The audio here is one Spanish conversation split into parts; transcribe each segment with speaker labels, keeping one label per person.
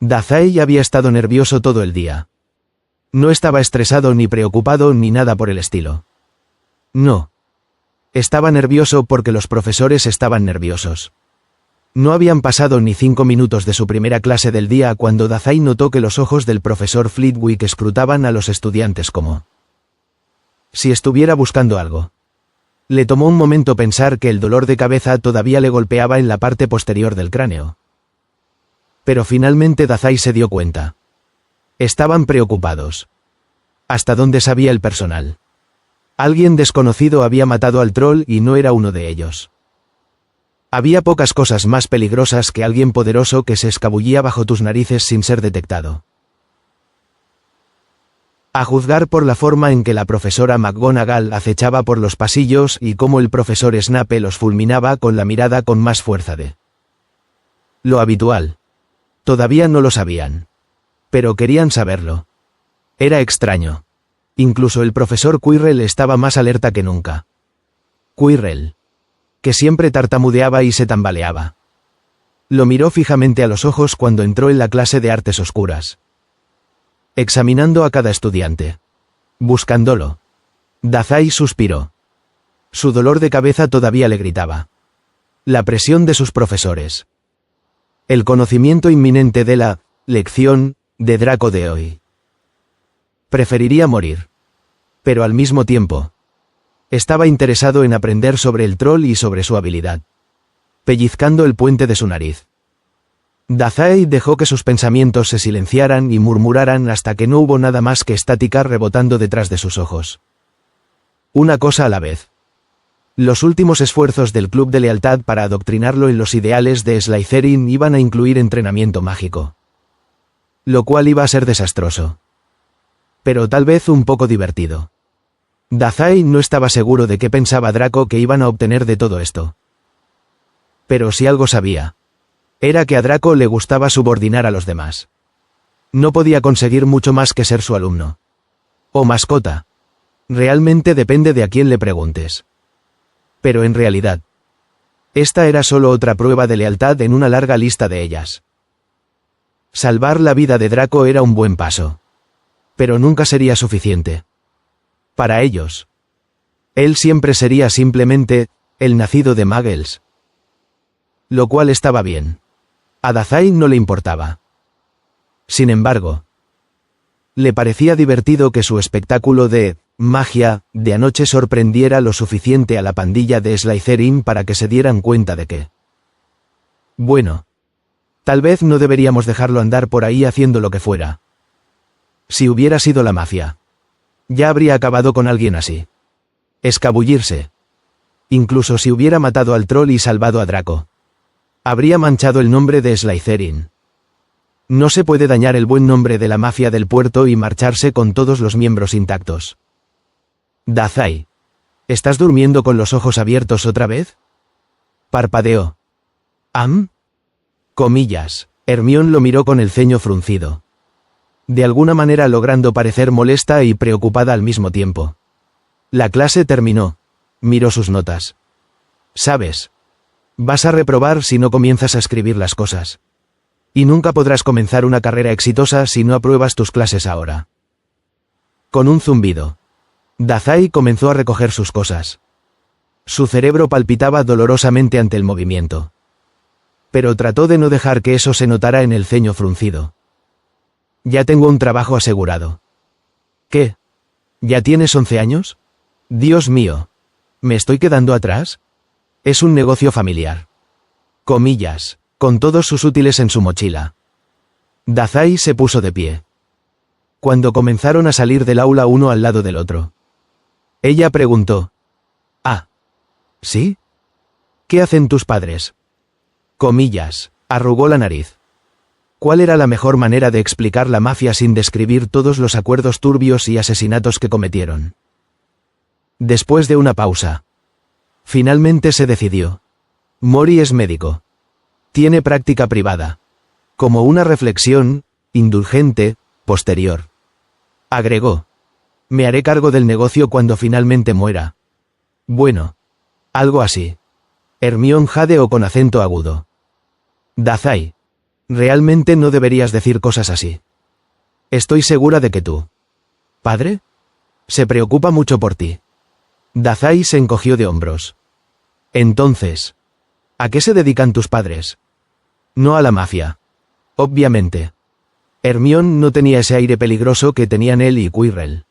Speaker 1: Dazai había estado nervioso todo el día. No estaba estresado ni preocupado ni nada por el estilo. No. Estaba nervioso porque los profesores estaban nerviosos. No habían pasado ni 5 minutos de su primera clase del día cuando Dazai notó que los ojos del profesor Flitwick escrutaban a los estudiantes como si estuviera buscando algo. Le tomó un momento pensar que el dolor de cabeza todavía le golpeaba en la parte posterior del cráneo. Pero finalmente Dazai se dio cuenta. Estaban preocupados. ¿Hasta dónde sabía el personal? Alguien desconocido había matado al troll y no era uno de ellos. Había pocas cosas más peligrosas que alguien poderoso que se escabullía bajo tus narices sin ser detectado. A juzgar por la forma en que la profesora McGonagall acechaba por los pasillos y cómo el profesor Snape los fulminaba con la mirada con más fuerza de lo habitual. Todavía no lo sabían. Pero querían saberlo. Era extraño. Incluso el profesor Quirrell estaba más alerta que nunca. Quirrell, que siempre tartamudeaba y se tambaleaba. Lo miró fijamente a los ojos cuando entró en la clase de artes oscuras. Examinando a cada estudiante. Buscándolo. Dazai suspiró. Su dolor de cabeza todavía le gritaba. La presión de sus profesores. El conocimiento inminente de la lección de Draco de hoy. Preferiría morir. Pero al mismo tiempo, estaba interesado en aprender sobre el troll y sobre su habilidad. Pellizcando el puente de su nariz. Dazai dejó que sus pensamientos se silenciaran y murmuraran hasta que no hubo nada más que estática rebotando detrás de sus ojos. Una cosa a la vez. Los últimos esfuerzos del Club de Lealtad para adoctrinarlo en los ideales de Slytherin iban a incluir entrenamiento mágico. Lo cual iba a ser desastroso. Pero tal vez un poco divertido. Dazai no estaba seguro de qué pensaba Draco que iban a obtener de todo esto. Pero si algo sabía, era que a Draco le gustaba subordinar a los demás. No podía conseguir mucho más que ser su alumno. O mascota. Realmente depende de a quién le preguntes. Pero en realidad, esta era solo otra prueba de lealtad en una larga lista de ellas. Salvar la vida de Draco era un buen paso. Pero nunca sería suficiente. Para ellos. Él siempre sería simplemente el nacido de Muggles. Lo cual estaba bien. A Dazai no le importaba. Sin embargo, le parecía divertido que su espectáculo de magia de anoche sorprendiera lo suficiente a la pandilla de Slytherin para que se dieran cuenta de que bueno, tal vez no deberíamos dejarlo andar por ahí haciendo lo que fuera. Si hubiera sido la mafia, ya habría acabado con alguien así. Escabullirse. Incluso si hubiera matado al troll y salvado a Draco, habría manchado el nombre de Slytherin. No se puede dañar el buen nombre de la mafia del puerto y marcharse con todos los miembros intactos. Dazai, ¿estás durmiendo con los ojos abiertos otra vez? Parpadeó. Comillas. Hermione lo miró con el ceño fruncido. De alguna manera logrando parecer molesta y preocupada al mismo tiempo. La clase terminó. Miró sus notas. ¿Sabes? Vas a reprobar si no comienzas a escribir las cosas. Y nunca podrás comenzar una carrera exitosa si no apruebas tus clases ahora. Con un zumbido, Dazai comenzó a recoger sus cosas. Su cerebro palpitaba dolorosamente ante el movimiento. Pero trató de no dejar que eso se notara en el ceño fruncido. Ya tengo un trabajo asegurado. ¿Qué? ¿Ya tienes 11 años? Dios mío. ¿Me estoy quedando atrás? Es un negocio familiar. Comillas, con todos sus útiles en su mochila. Dazai se puso de pie. Cuando comenzaron a salir del aula uno al lado del otro, ella preguntó. ¿Sí? ¿Qué hacen tus padres? Comillas, arrugó la nariz. ¿Cuál era la mejor manera de explicar la mafia sin describir todos los acuerdos turbios y asesinatos que cometieron? Después de una pausa, finalmente se decidió. Mori es médico. Tiene práctica privada. Como una reflexión, indulgente, posterior. Agregó. Me haré cargo del negocio cuando finalmente muera. Bueno. Algo así. Hermione jadeó con acento agudo. Dazai. Realmente no deberías decir cosas así. Estoy segura de que tu padre se preocupa mucho por ti. Dazai se encogió de hombros. Entonces, ¿a qué se dedican tus padres? No a la mafia. Obviamente. Hermione no tenía ese aire peligroso que tenían él y Quirrell.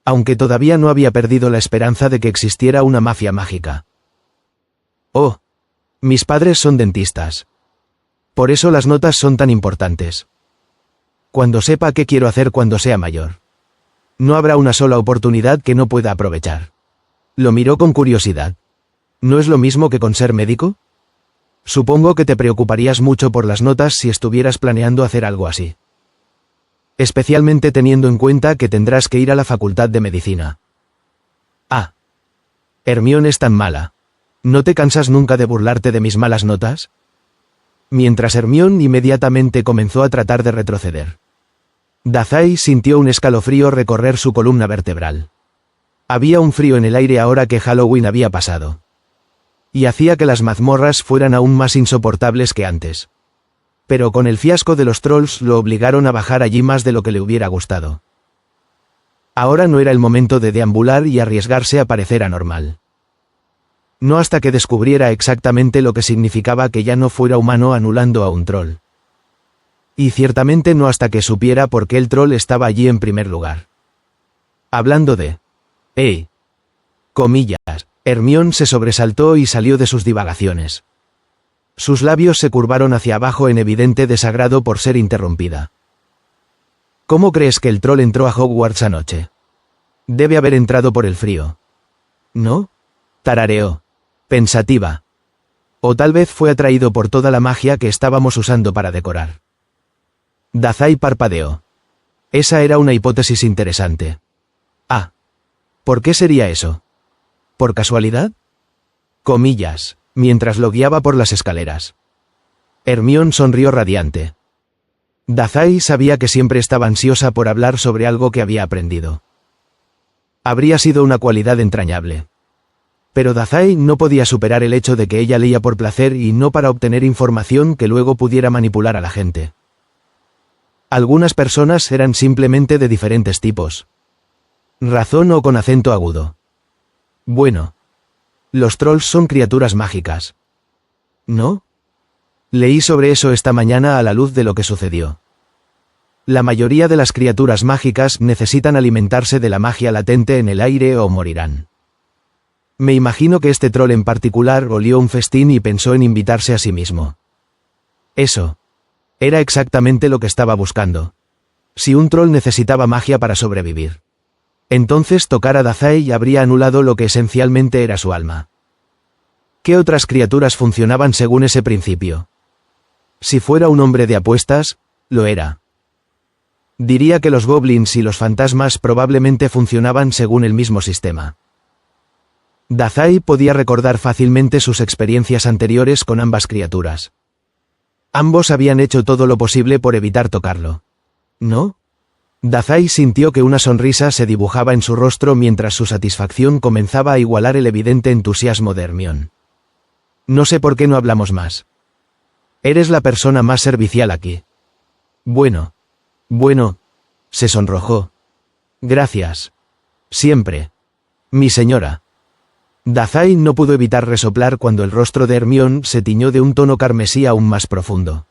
Speaker 1: Aunque todavía no había perdido la esperanza de que existiera una mafia mágica. Oh. Mis padres son dentistas. Por eso las notas son tan importantes. Cuando sepa qué quiero hacer cuando sea mayor. No habrá una sola oportunidad que no pueda aprovechar. Lo miró con curiosidad. ¿No es lo mismo que con ser médico? Supongo que te preocuparías mucho por las notas si estuvieras planeando hacer algo así. Especialmente teniendo en cuenta que tendrás que ir a la facultad de medicina. Ah. Hermione es tan mala. ¿No te cansas nunca de burlarte de mis malas notas? Mientras Hermione inmediatamente comenzó a tratar de retroceder. Dazai sintió un escalofrío recorrer su columna vertebral. Había un frío en el aire ahora que Halloween había pasado. Y hacía que las mazmorras fueran aún más insoportables que antes. Pero con el fiasco de los trolls lo obligaron a bajar allí más de lo que le hubiera gustado. Ahora no era el momento de deambular y arriesgarse a parecer anormal. No hasta que descubriera exactamente lo que significaba que ya no fuera humano anulando a un troll. Y ciertamente no hasta que supiera por qué el troll estaba allí en primer lugar. Hablando de... comillas, Hermione se sobresaltó y salió de sus divagaciones. Sus labios se curvaron hacia abajo en evidente desagrado por ser interrumpida. ¿Cómo crees que el troll entró a Hogwarts anoche? Debe haber entrado por el frío. ¿No? Tarareó. Pensativa. O tal vez fue atraído por toda la magia que estábamos usando para decorar. Dazai parpadeó. Esa era una hipótesis interesante. Ah. ¿Por qué sería eso? ¿Por casualidad? Comillas, mientras lo guiaba por las escaleras. Hermione sonrió radiante. Dazai sabía que siempre estaba ansiosa por hablar sobre algo que había aprendido. Habría sido una cualidad entrañable. Pero Dazai no podía superar el hecho de que ella leía por placer y no para obtener información que luego pudiera manipular a la gente. Algunas personas eran simplemente de diferentes tipos. Razonó con acento agudo. Bueno. Los trolls son criaturas mágicas. ¿No? Leí sobre eso esta mañana a la luz de lo que sucedió. La mayoría de las criaturas mágicas necesitan alimentarse de la magia latente en el aire o morirán. Me imagino que este troll en particular olió un festín y pensó en invitarse a sí mismo. Eso. Era exactamente lo que estaba buscando. Si un troll necesitaba magia para sobrevivir. Entonces tocar a Dazai habría anulado lo que esencialmente era su alma. ¿Qué otras criaturas funcionaban según ese principio? Si fuera un hombre de apuestas, lo era. Diría que los goblins y los fantasmas probablemente funcionaban según el mismo sistema. Dazai podía recordar fácilmente sus experiencias anteriores con ambas criaturas. Ambos habían hecho todo lo posible por evitar tocarlo. ¿No? Dazai sintió que una sonrisa se dibujaba en su rostro mientras su satisfacción comenzaba a igualar el evidente entusiasmo de Hermione. No sé por qué no hablamos más. Eres la persona más servicial aquí. Bueno, se sonrojó. Gracias. Siempre. Mi señora. Dazai no pudo evitar resoplar cuando el rostro de Hermione se tiñó de un tono carmesí aún más profundo.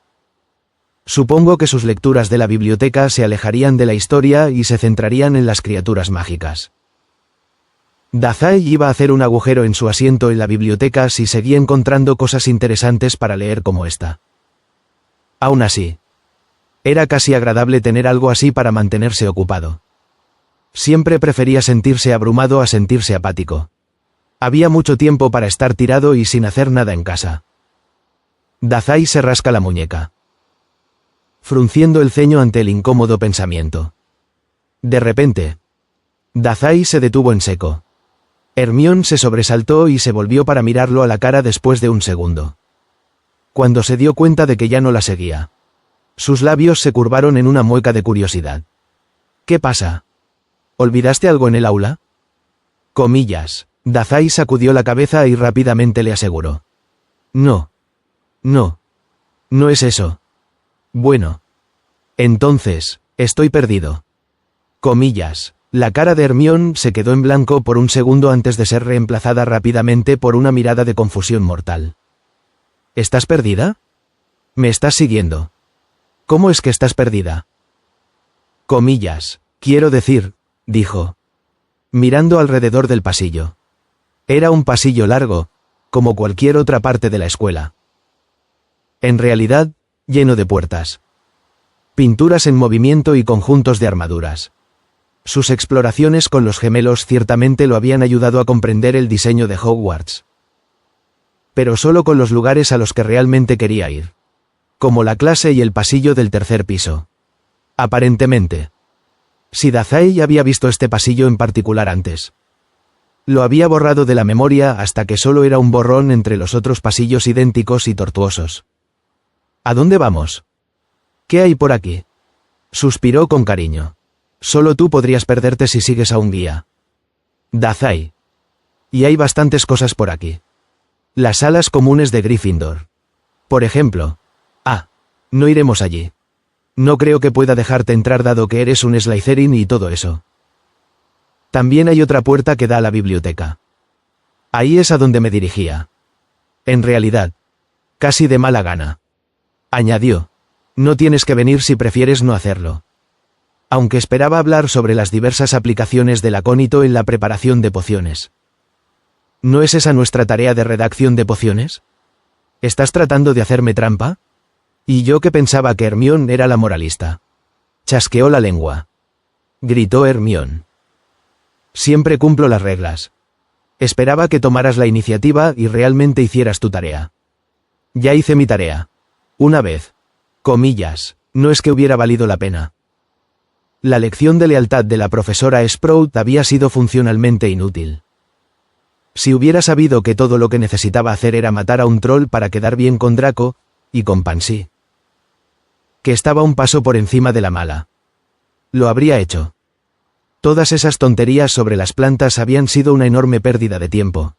Speaker 1: Supongo que sus lecturas de la biblioteca se alejarían de la historia y se centrarían en las criaturas mágicas. Dazai iba a hacer un agujero en su asiento en la biblioteca si seguía encontrando cosas interesantes para leer como esta. Aún así, era casi agradable tener algo así para mantenerse ocupado. Siempre prefería sentirse abrumado a sentirse apático. Había mucho tiempo para estar tirado y sin hacer nada en casa. Dazai se rasca la muñeca, frunciendo el ceño ante el incómodo pensamiento. De repente, Dazai se detuvo en seco. Hermione se sobresaltó y se volvió para mirarlo a la cara después de un segundo. Cuando se dio cuenta de que ya no la seguía, sus labios se curvaron en una mueca de curiosidad. ¿Qué pasa? ¿Olvidaste algo en el aula? Comillas. Dazai sacudió la cabeza y rápidamente le aseguró. No es eso. Bueno. Entonces, estoy perdido. Comillas. La cara de Hermione se quedó en blanco por un segundo antes de ser reemplazada rápidamente por una mirada de confusión mortal. ¿Estás perdida? ¿Me estás siguiendo? ¿Cómo es que estás perdida? Comillas. Quiero decir, dijo, mirando alrededor del pasillo. Era un pasillo largo, como cualquier otra parte de la escuela. En realidad, lleno de puertas. Pinturas en movimiento y conjuntos de armaduras. Sus exploraciones con los gemelos ciertamente lo habían ayudado a comprender el diseño de Hogwarts. Pero solo con los lugares a los que realmente quería ir. Como la clase y el pasillo del tercer piso. Aparentemente. Si Dazai había visto este pasillo en particular antes. Lo había borrado de la memoria hasta que solo era un borrón entre los otros pasillos idénticos y tortuosos. ¿A dónde vamos? ¿Qué hay por aquí? Suspiró con cariño. Solo tú podrías perderte si sigues a un guía. Dazai. Y hay bastantes cosas por aquí. Las salas comunes de Gryffindor. Por ejemplo. No iremos allí. No creo que pueda dejarte entrar dado que eres un Slytherin y todo eso. También hay otra puerta que da a la biblioteca. Ahí es a donde me dirigía. En realidad. Casi de mala gana. Añadió. No tienes que venir si prefieres no hacerlo. Aunque esperaba hablar sobre las diversas aplicaciones del acónito en la preparación de pociones. ¿No es esa nuestra tarea de redacción de pociones? ¿Estás tratando de hacerme trampa? Y yo que pensaba que Hermione era la moralista. Chasqueó la lengua. Gritó Hermione. Siempre cumplo las reglas. Esperaba que tomaras la iniciativa y realmente hicieras tu tarea. Ya hice mi tarea. Una vez. Comillas, no es que hubiera valido la pena. La lección de lealtad de la profesora Sprout había sido funcionalmente inútil. Si hubiera sabido que todo lo que necesitaba hacer era matar a un troll para quedar bien con Draco, y con Pansy. Que estaba un paso por encima de la mala. Lo habría hecho. Todas esas tonterías sobre las plantas habían sido una enorme pérdida de tiempo.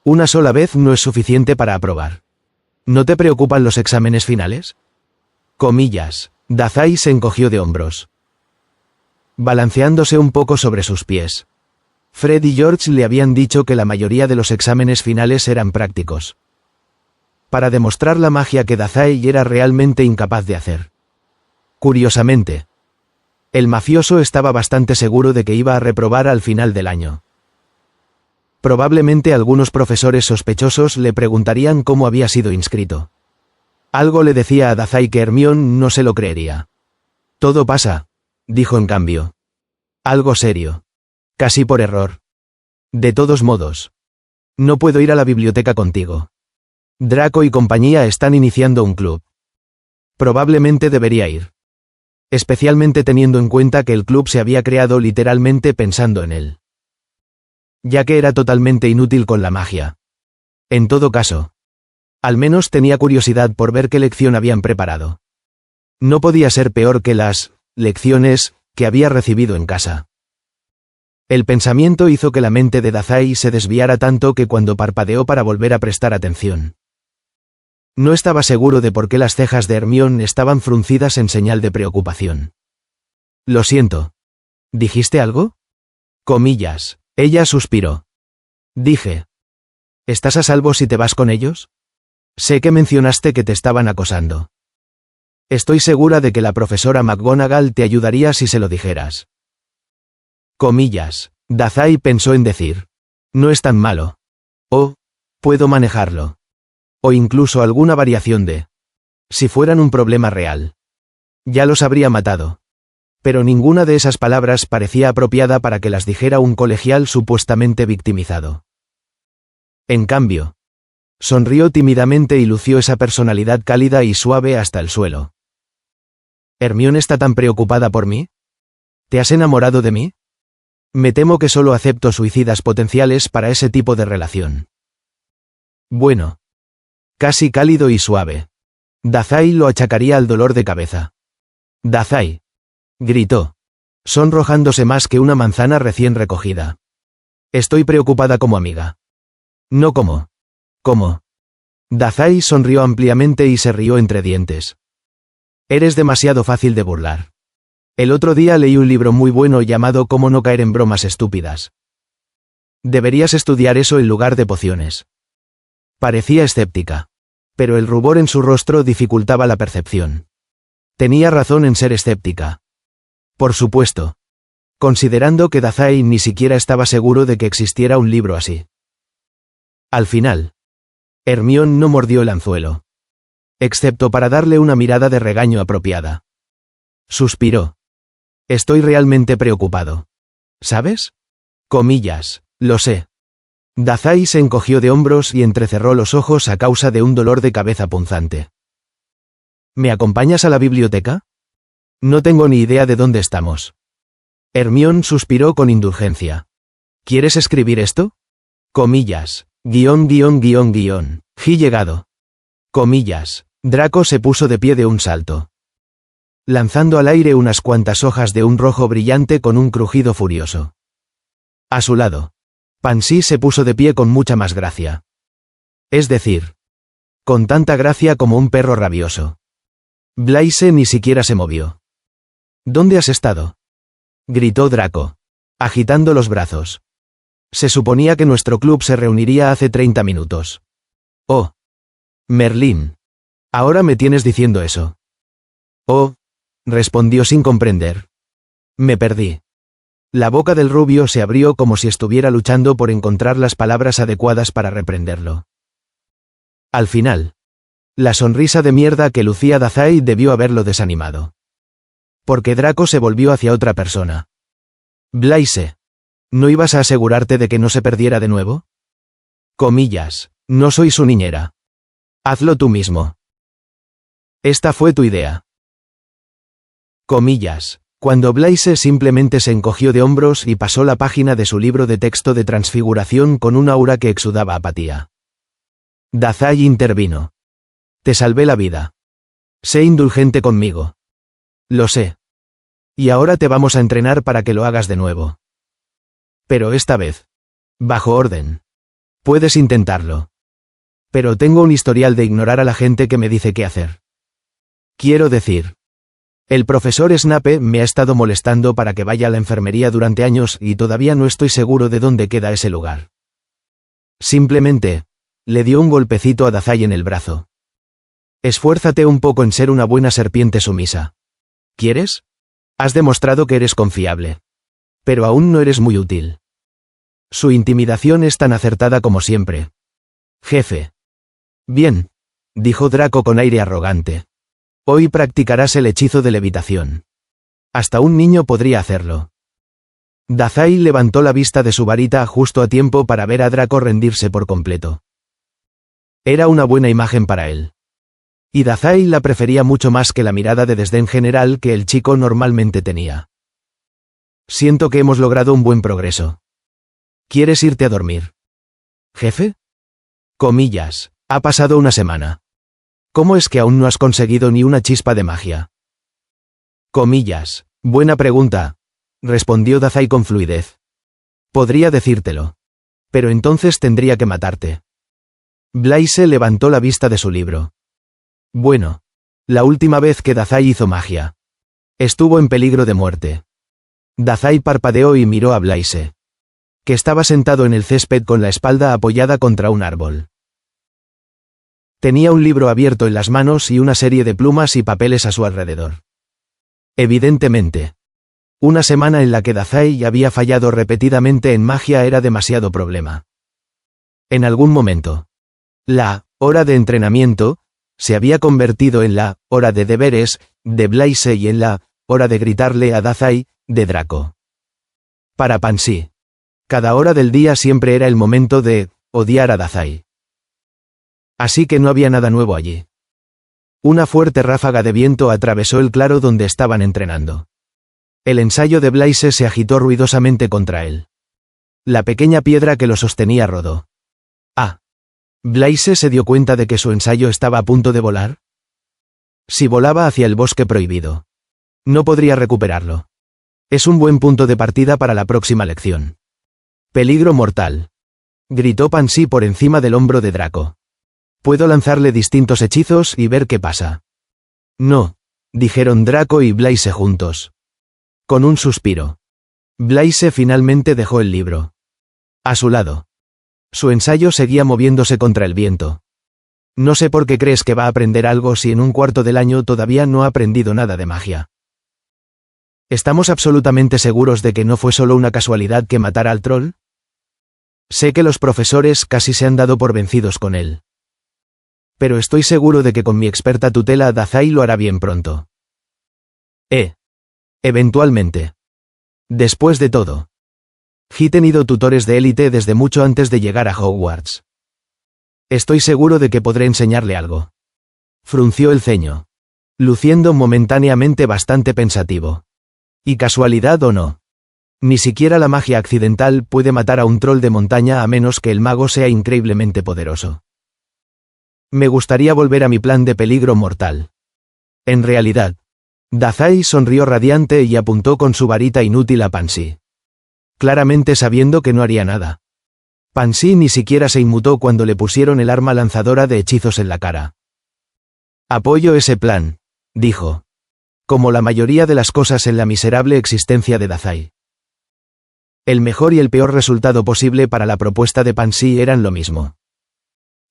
Speaker 1: Una sola vez no es suficiente para aprobar. ¿No te preocupan los exámenes finales? Comillas. Dazai se encogió de hombros. Balanceándose un poco sobre sus pies. Fred y George le habían dicho que la mayoría de los exámenes finales eran prácticos. Para demostrar la magia que Dazai era realmente incapaz de hacer. Curiosamente. El mafioso estaba bastante seguro de que iba a reprobar al final del año. Probablemente algunos profesores sospechosos le preguntarían cómo había sido inscrito. Algo le decía a Dazai que Hermione no se lo creería. Todo pasa, dijo en cambio. Algo serio. Casi por error. De todos modos. No puedo ir a la biblioteca contigo. Draco y compañía están iniciando un club. Probablemente debería ir. Especialmente teniendo en cuenta que el club se había creado literalmente pensando en él. Ya que era totalmente inútil con la magia. En todo caso. Al menos tenía curiosidad por ver qué lección habían preparado. No podía ser peor que las lecciones que había recibido en casa. El pensamiento hizo que la mente de Dazai se desviara tanto que cuando parpadeó para volver a prestar atención. No estaba seguro de por qué las cejas de Hermione estaban fruncidas en señal de preocupación. Lo siento. ¿Dijiste algo? Comillas. Ella suspiró. Dije. ¿Estás a salvo si te vas con ellos? Sé que mencionaste que te estaban acosando. Estoy segura de que la profesora McGonagall te ayudaría si se lo dijeras. Comillas. Dazai pensó en decir. No es tan malo. O, puedo manejarlo. O incluso alguna variación de. Si fueran un problema real. Ya los habría matado. Pero ninguna de esas palabras parecía apropiada para que las dijera un colegial supuestamente victimizado. En cambio. Sonrió tímidamente y lució esa personalidad cálida y suave hasta el suelo. ¿Hermione está tan preocupada por mí? ¿Te has enamorado de mí? Me temo que solo acepto suicidas potenciales para ese tipo de relación. Bueno. Casi cálido y suave. Dazai lo achacaría al dolor de cabeza. Dazai. Gritó. Sonrojándose más que una manzana recién recogida. Estoy preocupada como amiga. No como. ¿Cómo? Dazai sonrió ampliamente y se rió entre dientes. Eres demasiado fácil de burlar. El otro día leí un libro muy bueno llamado Cómo no caer en bromas estúpidas. Deberías estudiar eso en lugar de pociones. Parecía escéptica. Pero el rubor en su rostro dificultaba la percepción. Tenía razón en ser escéptica. Por supuesto. Considerando que Dazai ni siquiera estaba seguro de que existiera un libro así. Al final, Hermione no mordió el anzuelo. Excepto para darle una mirada de regaño apropiada. Suspiró. Estoy realmente preocupado. ¿Sabes? Comillas, lo sé. Dazai se encogió de hombros y entrecerró los ojos a causa de un dolor de cabeza punzante. ¿Me acompañas a la biblioteca? No tengo ni idea de dónde estamos. Hermione suspiró con indulgencia. ¿Quieres escribir esto? Comillas, guión. He llegado. Comillas, Draco se puso de pie de un salto, lanzando al aire unas cuantas hojas de un rojo brillante con un crujido furioso. A su lado, Pansy se puso de pie con mucha más gracia. Es decir, con tanta gracia como un perro rabioso. Blaise ni siquiera se movió. ¿Dónde has estado?, gritó Draco, agitando los brazos. Se suponía que nuestro club se reuniría hace 30 minutos. Oh. Merlín. Ahora me tienes diciendo eso. Oh. Respondió sin comprender. Me perdí. La boca del rubio se abrió como si estuviera luchando por encontrar las palabras adecuadas para reprenderlo. Al final, la sonrisa de mierda que lucía Dazai debió haberlo desanimado. Porque Draco se volvió hacia otra persona. Blaise, ¿no ibas a asegurarte de que no se perdiera de nuevo? Comillas, no soy su niñera. Hazlo tú mismo. Esta fue tu idea. Comillas, cuando Blaise simplemente se encogió de hombros y pasó la página de su libro de texto de transfiguración con un aura que exudaba apatía. Dazai intervino. Te salvé la vida. Sé indulgente conmigo. Lo sé. Y ahora te vamos a entrenar para que lo hagas de nuevo. Pero esta vez, bajo orden. Puedes intentarlo. Pero tengo un historial de ignorar a la gente que me dice qué hacer. Quiero decir, el profesor Snape me ha estado molestando para que vaya a la enfermería durante años y todavía no estoy seguro de dónde queda ese lugar. Simplemente, le dio un golpecito a Dazai en el brazo. Esfuérzate un poco en ser una buena serpiente sumisa. ¿Quieres? Has demostrado que eres confiable. Pero aún no eres muy útil. Su intimidación es tan acertada como siempre. Jefe. Bien, dijo Draco con aire arrogante. Hoy practicarás el hechizo de levitación. Hasta un niño podría hacerlo. Dazai levantó la vista de su varita justo a tiempo para ver a Draco rendirse por completo. Era una buena imagen para él. Y Dazai la prefería mucho más que la mirada de desdén general que el chico normalmente tenía. Siento que hemos logrado un buen progreso. ¿Quieres irte a dormir? ¿Jefe? Comillas, ha pasado una semana. ¿Cómo es que aún no has conseguido ni una chispa de magia? Comillas, buena pregunta, respondió Dazai con fluidez. Podría decírtelo. Pero entonces tendría que matarte. Blaise levantó la vista de su libro. Bueno, la última vez que Dazai hizo magia, estuvo en peligro de muerte. Dazai parpadeó y miró a Blaise, que estaba sentado en el césped con la espalda apoyada contra un árbol. Tenía un libro abierto en las manos y una serie de plumas y papeles a su alrededor. Evidentemente, una semana en la que Dazai había fallado repetidamente en magia era demasiado problema. En algún momento, la hora de entrenamiento se había convertido en la hora de deberes de Blaise y en la hora de gritarle a Dazai de Draco. Para Pansy, cada hora del día siempre era el momento de odiar a Dazai. Así que no había nada nuevo allí. Una fuerte ráfaga de viento atravesó el claro donde estaban entrenando. El ensayo de Blaise se agitó ruidosamente contra él. La pequeña piedra que lo sostenía rodó. Ah. ¿Blaise se dio cuenta de que su ensayo estaba a punto de volar? Si volaba hacia el bosque prohibido, no podría recuperarlo. Es un buen punto de partida para la próxima lección. Peligro mortal, gritó Pansy por encima del hombro de Draco. Puedo lanzarle distintos hechizos y ver qué pasa. No, dijeron Draco y Blaise juntos. Con un suspiro. Blaise finalmente dejó el libro. A su lado. Su ensayo seguía moviéndose contra el viento. No sé por qué crees que va a aprender algo si en un cuarto del año todavía no ha aprendido nada de magia. ¿Estamos absolutamente seguros de que no fue solo una casualidad que matara al troll? Sé que los profesores casi se han dado por vencidos con él. Pero estoy seguro de que con mi experta tutela Dazai lo hará bien pronto. Eventualmente. Después de todo. He tenido tutores de élite desde mucho antes de llegar a Hogwarts. Estoy seguro de que podré enseñarle algo. Frunció el ceño. Luciendo momentáneamente bastante pensativo. Y casualidad o no. Ni siquiera la magia accidental puede matar a un troll de montaña a menos que el mago sea increíblemente poderoso. Me gustaría volver a mi plan de peligro mortal. En realidad. Dazai sonrió radiante y apuntó con su varita inútil a Pansy. Claramente sabiendo que no haría nada. Pansy ni siquiera se inmutó cuando le pusieron el arma lanzadora de hechizos en la cara. Apoyo ese plan, dijo. Como la mayoría de las cosas en la miserable existencia de Dazai. El mejor y el peor resultado posible para la propuesta de Pansy eran lo mismo.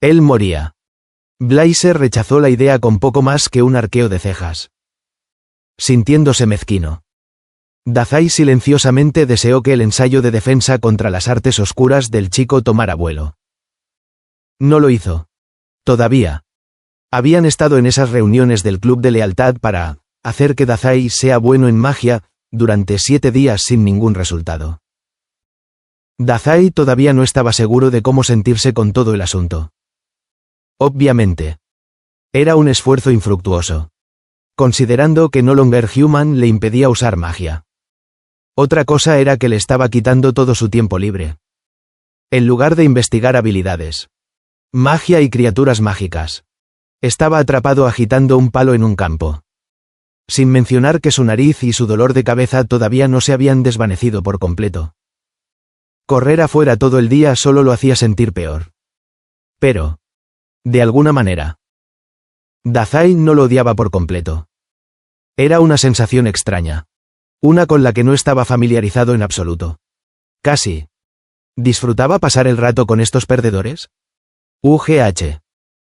Speaker 1: Él moría. Blaise rechazó la idea con poco más que un arqueo de cejas. Sintiéndose mezquino. Dazai silenciosamente deseó que el ensayo de defensa contra las artes oscuras del chico tomara vuelo. No lo hizo. Todavía. Habían estado en esas reuniones del Club de Lealtad para hacer que Dazai sea bueno en magia, durante 7 días sin ningún resultado. Dazai todavía no estaba seguro de cómo sentirse con todo el asunto. Obviamente. Era un esfuerzo infructuoso. Considerando que no longer human le impedía usar magia. Otra cosa era que le estaba quitando todo su tiempo libre. En lugar de investigar habilidades, magia y criaturas mágicas, estaba atrapado agitando un palo en un campo. Sin mencionar que su nariz y su dolor de cabeza todavía no se habían desvanecido por completo. Correr afuera todo el día solo lo hacía sentir peor. Pero, de alguna manera, Dazai no lo odiaba por completo. Era una sensación extraña. Una con la que no estaba familiarizado en absoluto. Casi. ¿Disfrutaba pasar el rato con estos perdedores?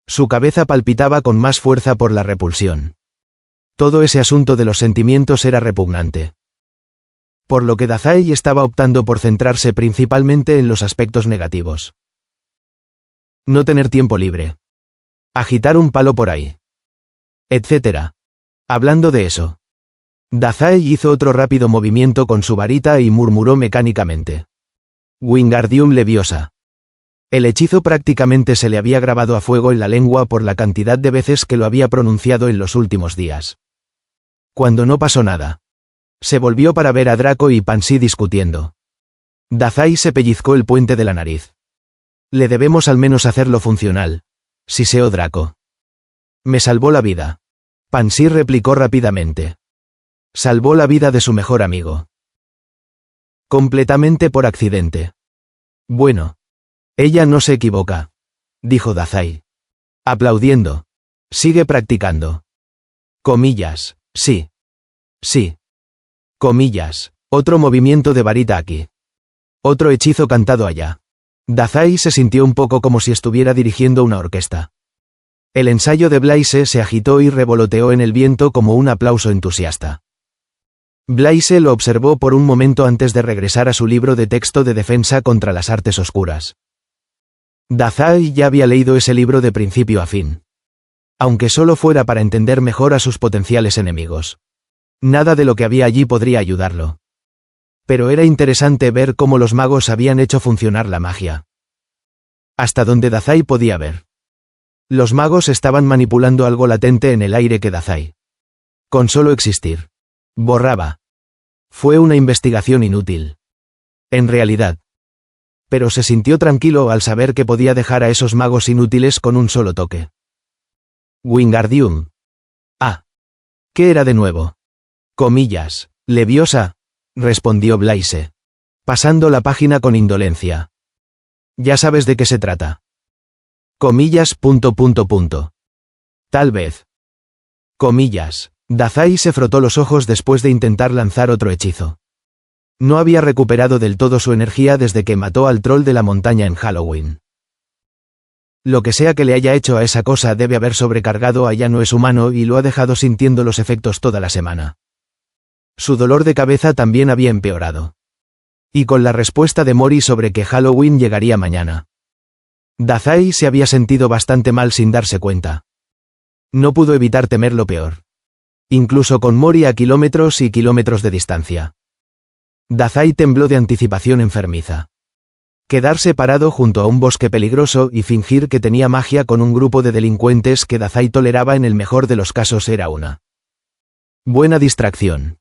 Speaker 1: Su cabeza palpitaba con más fuerza por la repulsión. Todo ese asunto de los sentimientos era repugnante. Por lo que Dazai estaba optando por centrarse principalmente en los aspectos negativos. No tener tiempo libre. Agitar un palo por ahí. Etcétera. Hablando de eso. Dazai hizo otro rápido movimiento con su varita y murmuró mecánicamente. Wingardium Leviosa. El hechizo prácticamente se le había grabado a fuego en la lengua por la cantidad de veces que lo había pronunciado en los últimos días. Cuando no pasó nada. Se volvió para ver a Draco y Pansy discutiendo. Dazai se pellizcó el puente de la nariz. Le debemos al menos hacerlo funcional, siseó Draco. Me salvó la vida. Pansy replicó rápidamente. Salvó la vida de su mejor amigo. Completamente por accidente. Bueno. Ella no se equivoca, dijo Dazai. Aplaudiendo. Sigue practicando. Comillas, sí. Sí. Comillas, otro movimiento de varita aquí. Otro hechizo cantado allá. Dazai se sintió un poco como si estuviera dirigiendo una orquesta. El ensayo de Blaise se agitó y revoloteó en el viento como un aplauso entusiasta. Blaise lo observó por un momento antes de regresar a su libro de texto de defensa contra las artes oscuras. Dazai ya había leído ese libro de principio a fin. Aunque solo fuera para entender mejor a sus potenciales enemigos. Nada de lo que había allí podría ayudarlo. Pero era interesante ver cómo los magos habían hecho funcionar la magia. Hasta donde Dazai podía ver. Los magos estaban manipulando algo latente en el aire que Dazai. Con solo existir. Borraba. Fue una investigación inútil. En realidad. Pero se sintió tranquilo al saber que podía dejar a esos magos inútiles con un solo toque. Wingardium. Ah. ¿Qué era de nuevo? Comillas. Leviosa, respondió Blaise. Pasando la página con indolencia. Ya sabes de qué se trata. Comillas. Tal vez. Comillas. Dazai se frotó los ojos después de intentar lanzar otro hechizo. No había recuperado del todo su energía desde que mató al troll de la montaña en Halloween. Lo que sea que le haya hecho a esa cosa debe haber sobrecargado a ya no es humano y lo ha dejado sintiendo los efectos toda la semana. Su dolor de cabeza también había empeorado. Y con la respuesta de Mori sobre que Halloween llegaría mañana. Dazai se había sentido bastante mal sin darse cuenta. No pudo evitar temer lo peor. Incluso con Mori a kilómetros y kilómetros de distancia. Dazai tembló de anticipación enfermiza. Quedarse parado junto a un bosque peligroso y fingir que tenía magia con un grupo de delincuentes que Dazai toleraba en el mejor de los casos era una buena distracción.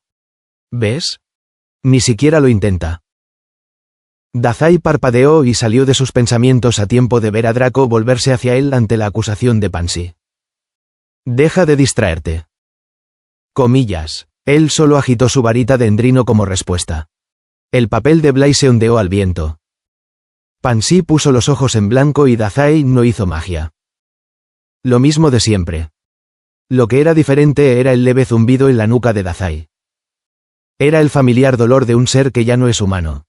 Speaker 1: ¿Ves? Ni siquiera lo intenta. Dazai parpadeó y salió de sus pensamientos a tiempo de ver a Draco volverse hacia él ante la acusación de Pansy. Deja de distraerte. Comillas. Él solo agitó su varita de endrino como respuesta. El papel de Blaise ondeó al viento. Pansy puso los ojos en blanco y Dazai no hizo magia. Lo mismo de siempre. Lo que era diferente era el leve zumbido en la nuca de Dazai. Era el familiar dolor de un ser que ya no es humano.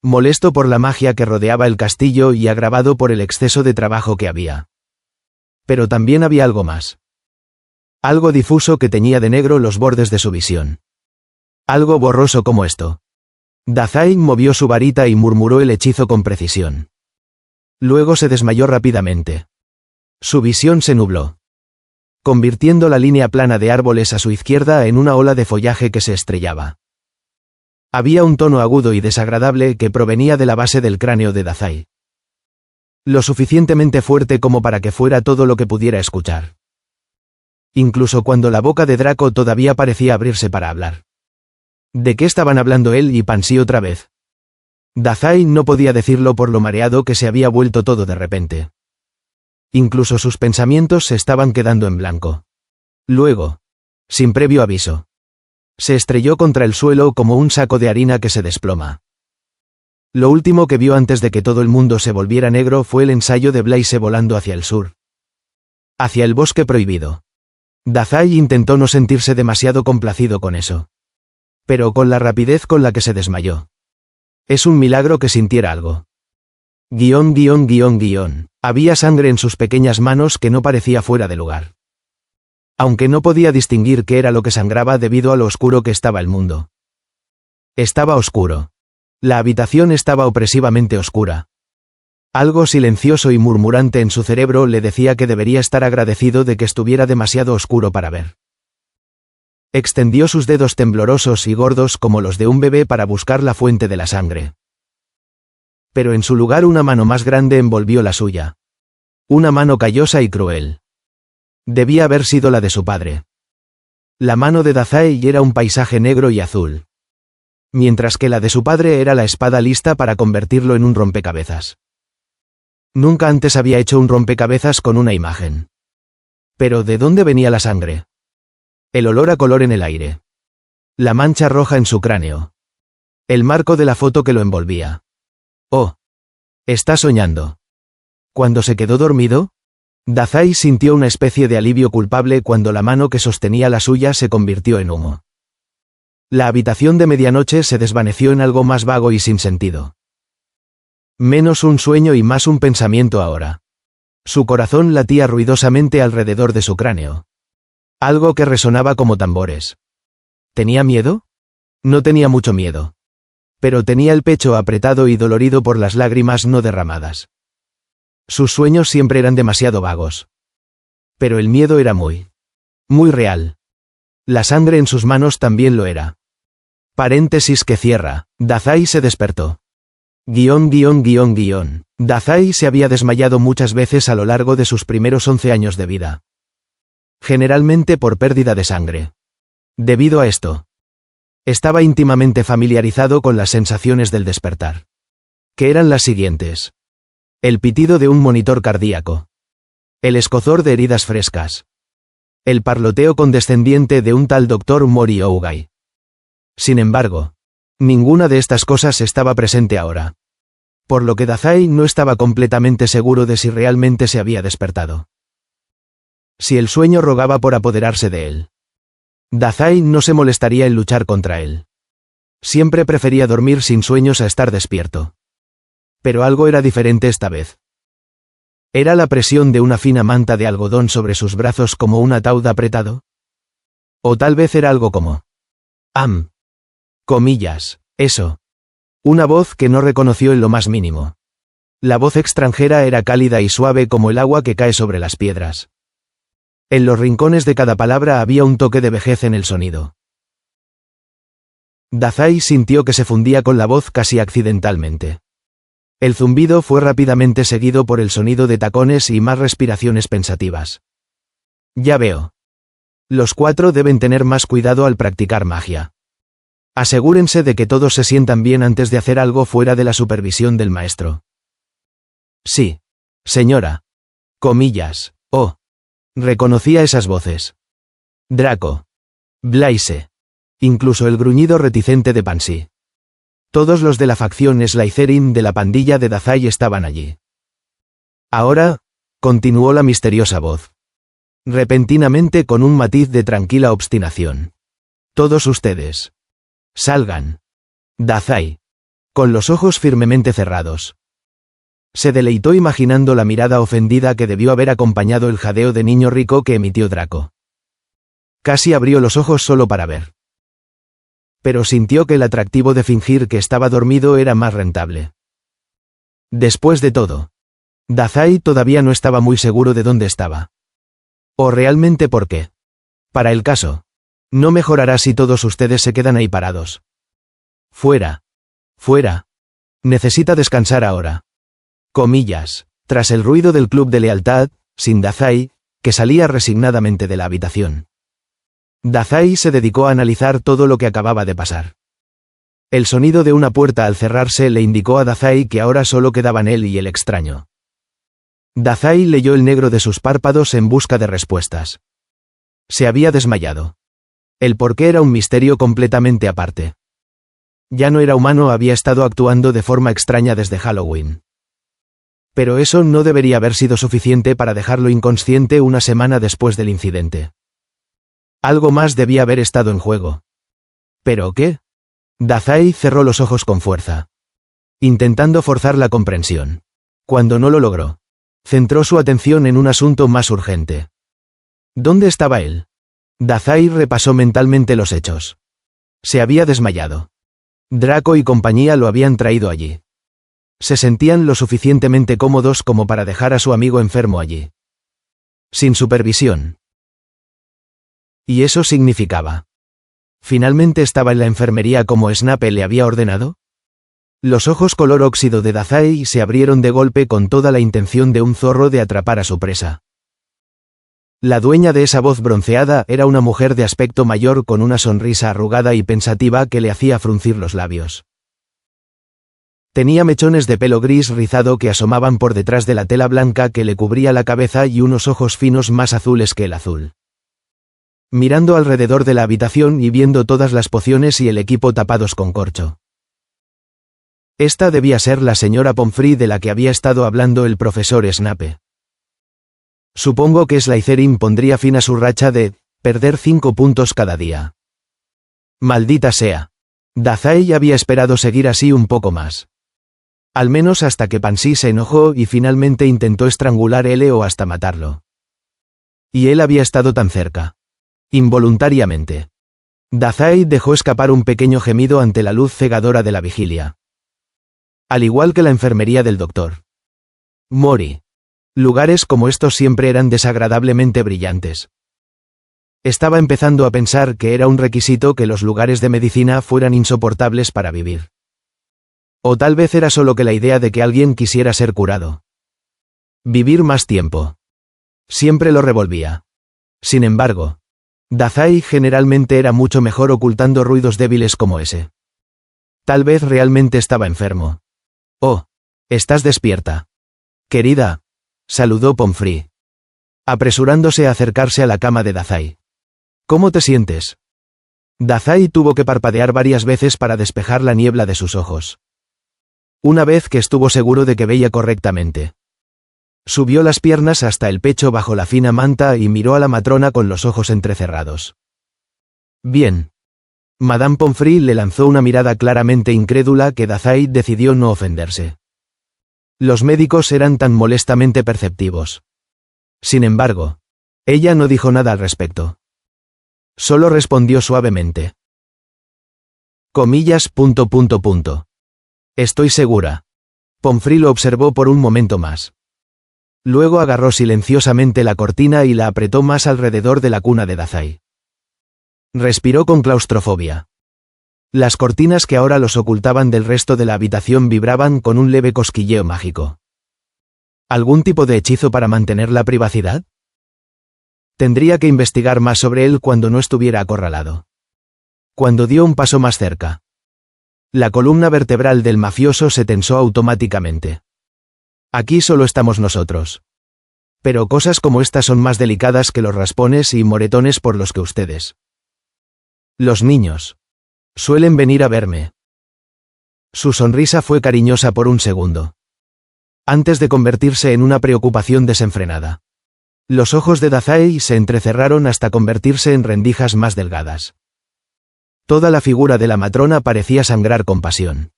Speaker 1: Molesto por la magia que rodeaba el castillo y agravado por el exceso de trabajo que había. Pero también había algo más. Algo difuso que teñía de negro los bordes de su visión. Algo borroso como esto. Dazai movió su varita y murmuró el hechizo con precisión. Luego se desmayó rápidamente. Su visión se nubló, convirtiendo la línea plana de árboles a su izquierda en una ola de follaje que se estrellaba. Había un tono agudo y desagradable que provenía de la base del cráneo de Dazai. Lo suficientemente fuerte como para que fuera todo lo que pudiera escuchar. Incluso cuando la boca de Draco todavía parecía abrirse para hablar. ¿De qué estaban hablando él y Pansy otra vez? Dazai no podía decirlo por lo mareado que se había vuelto todo de repente. Incluso sus pensamientos se estaban quedando en blanco. Luego, sin previo aviso, se estrelló contra el suelo como un saco de harina que se desploma. Lo último que vio antes de que todo el mundo se volviera negro fue el ensayo de Blaise volando hacia el sur. Hacia el bosque prohibido. Dazai intentó no sentirse demasiado complacido con eso. Pero con la rapidez con la que se desmayó. Es un milagro que sintiera algo. Había sangre en sus pequeñas manos que no parecía fuera de lugar. Aunque no podía distinguir qué era lo que sangraba debido a lo oscuro que estaba el mundo. Estaba oscuro. La habitación estaba opresivamente oscura. Algo silencioso y murmurante en su cerebro le decía que debería estar agradecido de que estuviera demasiado oscuro para ver. Extendió sus dedos temblorosos y gordos como los de un bebé para buscar la fuente de la sangre. Pero en su lugar una mano más grande envolvió la suya. Una mano callosa y cruel. Debía haber sido la de su padre. La mano de Dazai era un paisaje negro y azul. Mientras que la de su padre era la espada lista para convertirlo en un rompecabezas. Nunca antes había hecho un rompecabezas con una imagen. Pero ¿de dónde venía la sangre? El olor a color en el aire. La mancha roja en su cráneo. El marco de la foto que lo envolvía. Oh. Está soñando. Cuando se quedó dormido, Dazai sintió una especie de alivio culpable cuando la mano que sostenía la suya se convirtió en humo. La habitación de medianoche se desvaneció en algo más vago y sin sentido. Menos un sueño y más un pensamiento ahora. Su corazón latía ruidosamente alrededor de su cráneo. Algo que resonaba como tambores. ¿Tenía miedo? No tenía mucho miedo. Pero tenía el pecho apretado y dolorido por las lágrimas no derramadas. Sus sueños siempre eran demasiado vagos. Pero el miedo era muy real. La sangre en sus manos también lo era. Paréntesis que cierra. Dazai se despertó. Dazai se había desmayado muchas veces a lo largo de sus primeros 11 años de vida. Generalmente por pérdida de sangre. Debido a esto, estaba íntimamente familiarizado con las sensaciones del despertar. Que eran las siguientes. El pitido de un monitor cardíaco. El escozor de heridas frescas. El parloteo condescendiente de un tal Dr. Mori Ougai. Sin embargo, ninguna de estas cosas estaba presente ahora. Por lo que Dazai no estaba completamente seguro de si realmente se había despertado. Si el sueño rogaba por apoderarse de él. Dazai no se molestaría en luchar contra él. Siempre prefería dormir sin sueños a estar despierto. Pero algo era diferente esta vez. ¿Era la presión de una fina manta de algodón sobre sus brazos como un ataúd apretado? O tal vez era algo como... comillas, eso. Una voz que no reconoció en lo más mínimo. La voz extranjera era cálida y suave como el agua que cae sobre las piedras. En los rincones de cada palabra había un toque de vejez en el sonido. Dazai sintió que se fundía con la voz casi accidentalmente. El zumbido fue rápidamente seguido por el sonido de tacones y más respiraciones pensativas. Ya veo. Los 4 deben tener más cuidado al practicar magia. Asegúrense de que todos se sientan bien antes de hacer algo fuera de la supervisión del maestro. Sí. Señora. Comillas. Oh. Reconocía esas voces. Draco. Blaise. Incluso el gruñido reticente de Pansy. Todos los de la facción Slytherin de la pandilla de Dazai estaban allí. Ahora, continuó la misteriosa voz. Repentinamente con un matiz de tranquila obstinación. Todos ustedes. Salgan. Dazai. Con los ojos firmemente cerrados. Se deleitó imaginando la mirada ofendida que debió haber acompañado el jadeo de niño rico que emitió Draco. Casi abrió los ojos solo para ver. Pero sintió que el atractivo de fingir que estaba dormido era más rentable. Después de todo, Dazai todavía no estaba muy seguro de dónde estaba. O realmente por qué. Para el caso, no mejorará si todos ustedes se quedan ahí parados. Fuera. Fuera. Necesita descansar ahora. Comillas, tras el ruido del club de lealtad, sin Dazai, que salía resignadamente de la habitación. Dazai se dedicó a analizar todo lo que acababa de pasar. El sonido de una puerta al cerrarse le indicó a Dazai que ahora solo quedaban él y el extraño. Dazai leyó el negro de sus párpados en busca de respuestas. Se había desmayado. El porqué era un misterio completamente aparte. Ya no era humano, había estado actuando de forma extraña desde Halloween. Pero eso no debería haber sido suficiente para dejarlo inconsciente una semana después del incidente. Algo más debía haber estado en juego. ¿Pero qué? Dazai cerró los ojos con fuerza, intentando forzar la comprensión. Cuando no lo logró, centró su atención en un asunto más urgente. ¿Dónde estaba él? Dazai repasó mentalmente los hechos. Se había desmayado. Draco y compañía lo habían traído allí. Se sentían lo suficientemente cómodos como para dejar a su amigo enfermo allí. Sin supervisión. ¿Y eso significaba? ¿Finalmente estaba en la enfermería como Snape le había ordenado? Los ojos color óxido de Dazai se abrieron de golpe con toda la intención de un zorro de atrapar a su presa. La dueña de esa voz bronceada era una mujer de aspecto mayor con una sonrisa arrugada y pensativa que le hacía fruncir los labios. Tenía mechones de pelo gris rizado que asomaban por detrás de la tela blanca que le cubría la cabeza y unos ojos finos más azules que el azul. Mirando alrededor de la habitación y viendo todas las pociones y el equipo tapados con corcho. Esta debía ser la señora Pomfrey de la que había estado hablando el profesor Snape. Supongo que Slytherin pondría fin a su racha de perder 5 puntos cada día. Maldita sea. Dazai había esperado seguir así un poco más. Al menos hasta que Pansy se enojó y finalmente intentó estrangular L o hasta matarlo. Y él había estado tan cerca. Involuntariamente. Dazai dejó escapar un pequeño gemido ante la luz cegadora de la vigilia. Al igual que la enfermería del doctor Mori. Lugares como estos siempre eran desagradablemente brillantes. Estaba empezando a pensar que era un requisito que los lugares de medicina fueran insoportables para vivir. O tal vez era solo que la idea de que alguien quisiera ser curado. Vivir más tiempo. Siempre lo revolvía. Sin embargo, Dazai generalmente era mucho mejor ocultando ruidos débiles como ese. Tal vez realmente estaba enfermo. Oh, estás despierta. Querida, saludó Pomfrey, apresurándose a acercarse a la cama de Dazai. ¿Cómo te sientes? Dazai tuvo que parpadear varias veces para despejar la niebla de sus ojos. Una vez que estuvo seguro de que veía correctamente, subió las piernas hasta el pecho bajo la fina manta y miró a la matrona con los ojos entrecerrados. Bien. Madame Pomfrey le lanzó una mirada claramente incrédula que Dazai decidió no ofenderse. Los médicos eran tan molestamente perceptivos. Sin embargo, ella no dijo nada al respecto. Solo respondió suavemente. Comillas. Estoy segura. Pomfrey lo observó por un momento más. Luego agarró silenciosamente la cortina y la apretó más alrededor de la cuna de Dazai. Respiró con claustrofobia. Las cortinas que ahora los ocultaban del resto de la habitación vibraban con un leve cosquilleo mágico. ¿Algún tipo de hechizo para mantener la privacidad? Tendría que investigar más sobre él cuando no estuviera acorralado. Cuando dio un paso más cerca, la columna vertebral del mafioso se tensó automáticamente. Aquí solo estamos nosotros. Pero cosas como estas son más delicadas que los raspones y moretones por los que ustedes. Los niños suelen venir a verme. Su sonrisa fue cariñosa por un segundo, antes de convertirse en una preocupación desenfrenada. Los ojos de Dazai se entrecerraron hasta convertirse en rendijas más delgadas. Toda la figura de la matrona parecía sangrar con pasión.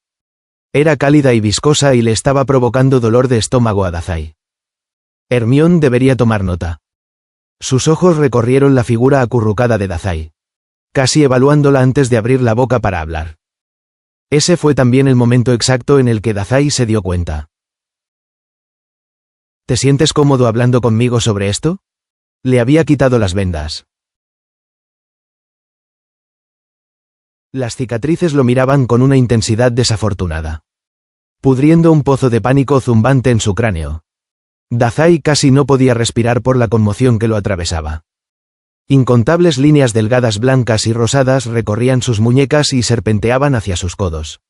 Speaker 1: Era cálida y viscosa y le estaba provocando dolor de estómago a Dazai. Hermione debería tomar nota. Sus ojos recorrieron la figura acurrucada de Dazai, casi evaluándola antes de abrir la boca para hablar. Ese fue también el momento exacto en el que Dazai se dio cuenta. ¿Te sientes cómodo hablando conmigo sobre esto? Le había quitado las vendas. Las cicatrices lo miraban con una intensidad desafortunada, pudriendo un pozo de pánico zumbante en su cráneo. Dazai casi no podía respirar por la conmoción que lo atravesaba. Incontables líneas delgadas blancas y rosadas recorrían sus muñecas y serpenteaban hacia sus codos.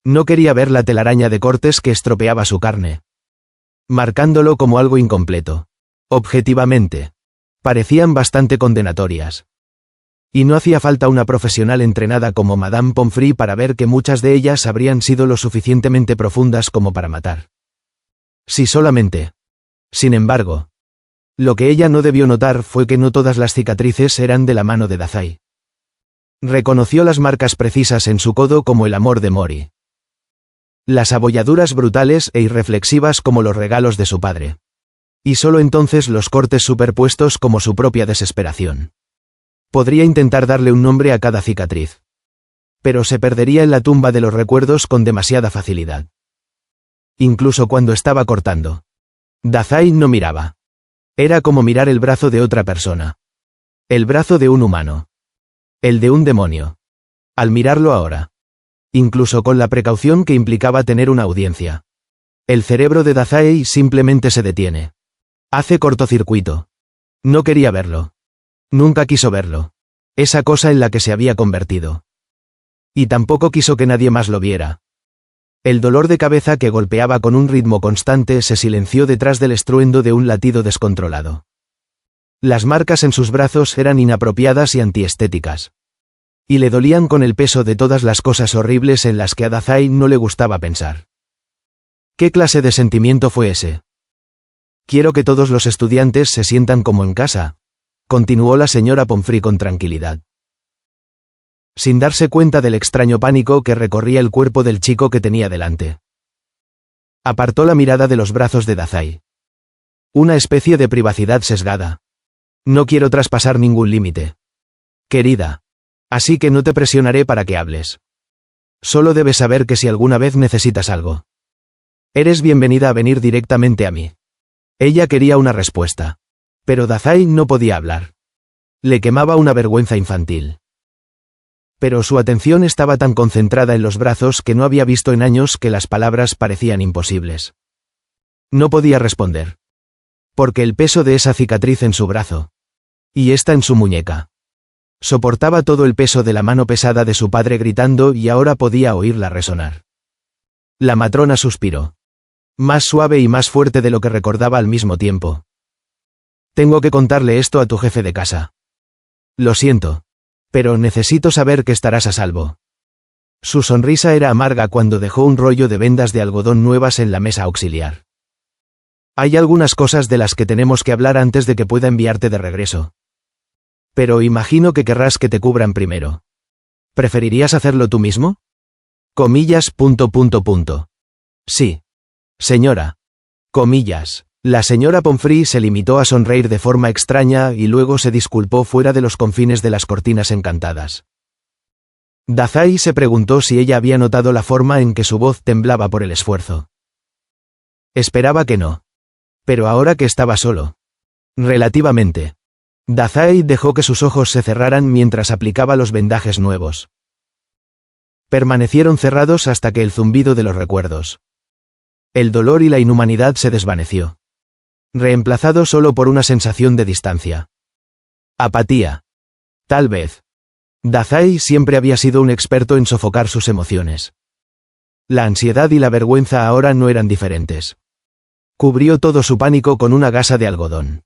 Speaker 1: No quería ver la telaraña de cortes que estropeaba su carne, marcándolo como algo incompleto. Objetivamente, parecían bastante condenatorias. Y no hacía falta una profesional entrenada como Madame Pomfrey para ver que muchas de ellas habrían sido lo suficientemente profundas como para matar. Si solamente. Sin embargo, lo que ella no debió notar fue que no todas las cicatrices eran de la mano de Dazai. Reconoció las marcas precisas en su codo como el amor de Mori. Las abolladuras brutales e irreflexivas como los regalos de su padre. Y solo entonces los cortes superpuestos como su propia desesperación. Podría intentar darle un nombre a cada cicatriz, pero se perdería en la tumba de los recuerdos con demasiada facilidad. Incluso cuando estaba cortando, Dazai no miraba. Era como mirar el brazo de otra persona. El brazo de un humano. El de un demonio. Al mirarlo ahora, incluso con la precaución que implicaba tener una audiencia, el cerebro de Dazai simplemente se detiene. Hace cortocircuito. No quería verlo. Nunca quiso verlo. Esa cosa en la que se había convertido. Y tampoco quiso que nadie más lo viera. El dolor de cabeza que golpeaba con un ritmo constante se silenció detrás del estruendo de un latido descontrolado. Las marcas en sus brazos eran inapropiadas y antiestéticas. Y le dolían con el peso de todas las cosas horribles en las que a Dazai no le gustaba pensar. ¿Qué clase de sentimiento fue ese? Quiero que todos los estudiantes se sientan como en casa, continuó la señora Pomfrey con tranquilidad, sin darse cuenta del extraño pánico que recorría el cuerpo del chico que tenía delante. Apartó la mirada de los brazos de Dazai. Una especie de privacidad sesgada. No quiero traspasar ningún límite, querida. Así que no te presionaré para que hables. Solo debes saber que si alguna vez necesitas algo, eres bienvenida a venir directamente a mí. Ella quería una respuesta, pero Dazai no podía hablar. Le quemaba una vergüenza infantil. Pero su atención estaba tan concentrada en los brazos que no había visto en años que las palabras parecían imposibles. No podía responder. Porque el peso de esa cicatriz en su brazo, y esta en su muñeca, soportaba todo el peso de la mano pesada de su padre gritando y ahora podía oírla resonar. La matrona suspiró. Más suave y más fuerte de lo que recordaba al mismo tiempo. Tengo que contarle esto a tu jefe de casa. Lo siento. Pero necesito saber que estarás a salvo. Su sonrisa era amarga cuando dejó un rollo de vendas de algodón nuevas en la mesa auxiliar. Hay algunas cosas de las que tenemos que hablar antes de que pueda enviarte de regreso. Pero imagino que querrás que te cubran primero. ¿Preferirías hacerlo tú mismo? Comillas. Sí. Señora. Comillas. La señora Pomfrey se limitó a sonreír de forma extraña y luego se disculpó fuera de los confines de las cortinas encantadas. Dazai se preguntó si ella había notado la forma en que su voz temblaba por el esfuerzo. Esperaba que no. Pero ahora que estaba solo. Relativamente. Dazai dejó que sus ojos se cerraran mientras aplicaba los vendajes nuevos. Permanecieron cerrados hasta que el zumbido de los recuerdos. El dolor y la inhumanidad se desvaneció. Reemplazado solo por una sensación de distancia. Apatía. Tal vez. Dazai siempre había sido un experto en sofocar sus emociones. La ansiedad y la vergüenza ahora no eran diferentes. Cubrió todo su pánico con una gasa de algodón.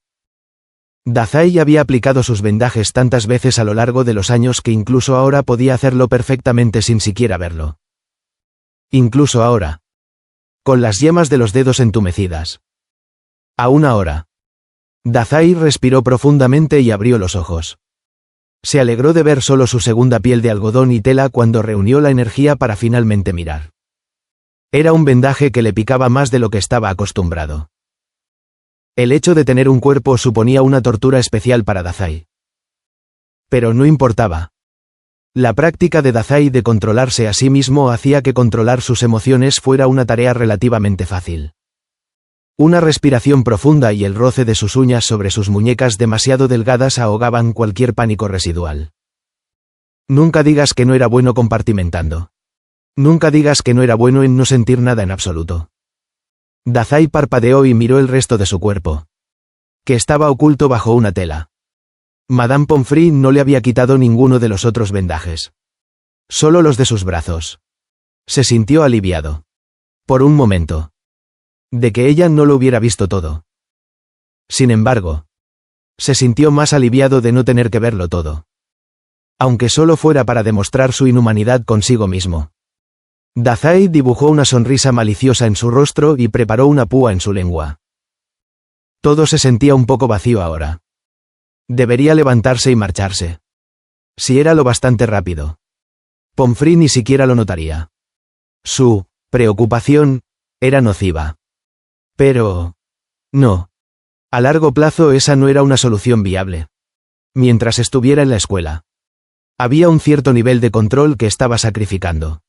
Speaker 1: Dazai había aplicado sus vendajes tantas veces a lo largo de los años que incluso ahora podía hacerlo perfectamente sin siquiera verlo. Incluso ahora. Con las yemas de los dedos entumecidas. Aún ahora. Dazai respiró profundamente y abrió los ojos. Se alegró de ver solo su segunda piel de algodón y tela cuando reunió la energía para finalmente mirar. Era un vendaje que le picaba más de lo que estaba acostumbrado. El hecho de tener un cuerpo suponía una tortura especial para Dazai. Pero no importaba. La práctica de Dazai de controlarse a sí mismo hacía que controlar sus emociones fuera una tarea relativamente fácil. Una respiración profunda y el roce de sus uñas sobre sus muñecas demasiado delgadas ahogaban cualquier pánico residual. Nunca digas que no era bueno compartimentando. Nunca digas que no era bueno en no sentir nada en absoluto. Dazai parpadeó y miró el resto de su cuerpo. Que estaba oculto bajo una tela. Madame Pomfrey no le había quitado ninguno de los otros vendajes. Solo los de sus brazos. Se sintió aliviado. Por un momento. De que ella no lo hubiera visto todo. Sin embargo. Se sintió más aliviado de no tener que verlo todo. Aunque solo fuera para demostrar su inhumanidad consigo mismo. Dazai dibujó una sonrisa maliciosa en su rostro y preparó una púa en su lengua. Todo se sentía un poco vacío ahora. Debería levantarse y marcharse. Si era lo bastante rápido. Pomfrey ni siquiera lo notaría. Su preocupación era nociva. Pero... no. A largo plazo esa no era una solución viable. Mientras estuviera en la escuela. Había un cierto nivel de control que estaba sacrificando.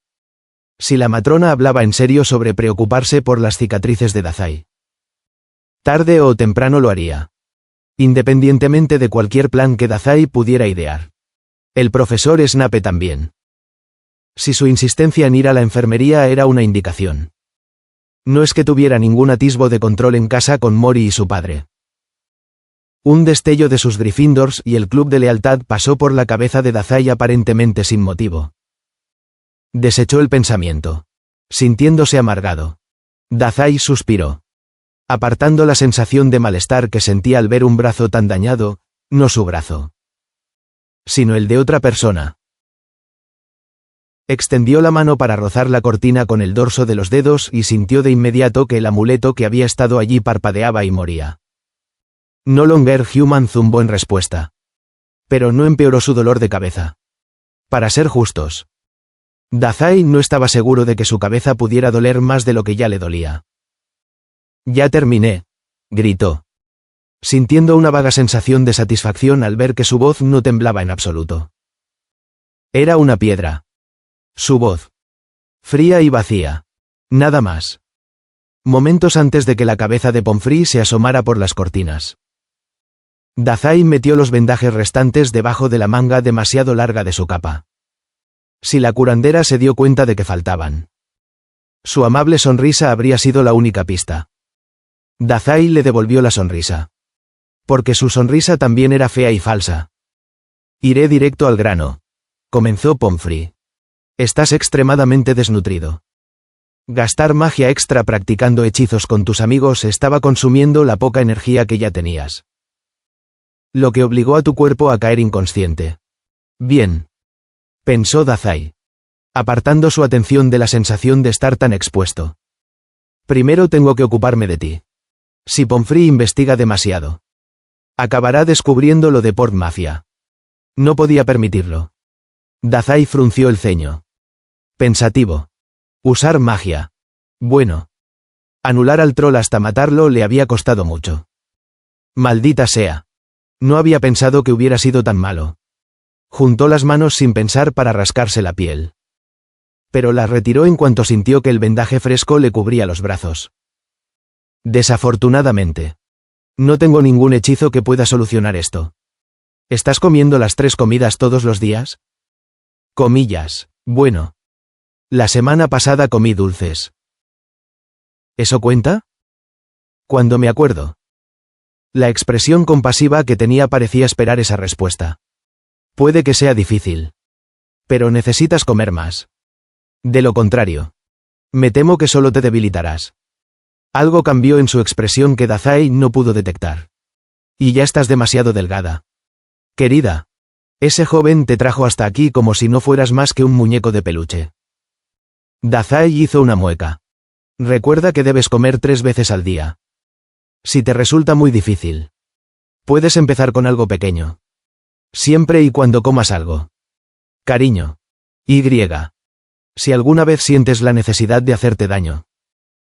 Speaker 1: Si la matrona hablaba en serio sobre preocuparse por las cicatrices de Dazai. Tarde o temprano lo haría. Independientemente de cualquier plan que Dazai pudiera idear. El profesor Snape también. Si su insistencia en ir a la enfermería era una indicación. No es que tuviera ningún atisbo de control en casa con Mori y su padre. Un destello de sus Gryffindors y el club de lealtad pasó por la cabeza de Dazai aparentemente sin motivo. Desechó el pensamiento. Sintiéndose amargado. Dazai suspiró. Apartando la sensación de malestar que sentía al ver un brazo tan dañado, no su brazo. Sino el de otra persona. Extendió la mano para rozar la cortina con el dorso de los dedos y sintió de inmediato que el amuleto que había estado allí parpadeaba y moría. No longer human zumbó en respuesta. Pero no empeoró su dolor de cabeza. Para ser justos. Dazai no estaba seguro de que su cabeza pudiera doler más de lo que ya le dolía. Ya terminé, gritó. Sintiendo una vaga sensación de satisfacción al ver que su voz no temblaba en absoluto. Era una piedra. Su voz. Fría y vacía. Nada más. Momentos antes de que la cabeza de Pomfrey se asomara por las cortinas. Dazai metió los vendajes restantes debajo de la manga demasiado larga de su capa. Si la curandera se dio cuenta de que faltaban. Su amable sonrisa habría sido la única pista. Dazai le devolvió la sonrisa. Porque su sonrisa también era fea y falsa. Iré directo al grano. Comenzó Pomfrey. Estás extremadamente desnutrido. Gastar magia extra practicando hechizos con tus amigos estaba consumiendo la poca energía que ya tenías. Lo que obligó a tu cuerpo a caer inconsciente. Bien. Pensó Dazai. Apartando su atención de la sensación de estar tan expuesto. Primero tengo que ocuparme de ti. Si Pomfrey investiga demasiado. Acabará descubriendo lo de Port Mafia. No podía permitirlo. Dazai frunció el ceño. Pensativo. Usar magia. Bueno. Anular al troll hasta matarlo le había costado mucho. Maldita sea. No había pensado que hubiera sido tan malo. Juntó las manos sin pensar para rascarse la piel. Pero las retiró en cuanto sintió que el vendaje fresco le cubría los brazos. Desafortunadamente. No tengo ningún hechizo que pueda solucionar esto. ¿Estás comiendo las 3 comidas todos los días? Comillas. Bueno. La semana pasada comí dulces. ¿Eso cuenta? Cuando me acuerdo. La expresión compasiva que tenía parecía esperar esa respuesta. Puede que sea difícil. Pero necesitas comer más. De lo contrario. Me temo que solo te debilitarás. Algo cambió en su expresión que Dazai no pudo detectar. Y ya estás demasiado delgada. Querida. Ese joven te trajo hasta aquí como si no fueras más que un muñeco de peluche. Dazai hizo una mueca. Recuerda que debes comer 3 veces al día. Si te resulta muy difícil. Puedes empezar con algo pequeño. Siempre y cuando comas algo. Cariño. Y. Si alguna vez sientes la necesidad de hacerte daño.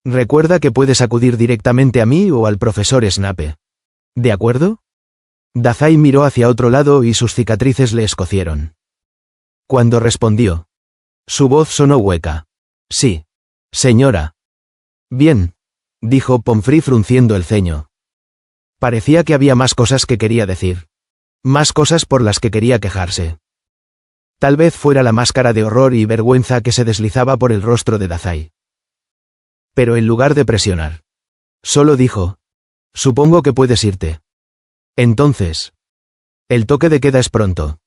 Speaker 1: Recuerda que puedes acudir directamente a mí o al profesor Snape. ¿De acuerdo? Dazai miró hacia otro lado y sus cicatrices le escocieron. Cuando respondió. Su voz sonó hueca. Sí. Señora. Bien. Dijo Pomfrey frunciendo el ceño. Parecía que había más cosas que quería decir. Más cosas por las que quería quejarse. Tal vez fuera la máscara de horror y vergüenza que se deslizaba por el rostro de Dazai. Pero en lugar de presionar. Solo dijo. Supongo que puedes irte. Entonces. El toque de queda es pronto.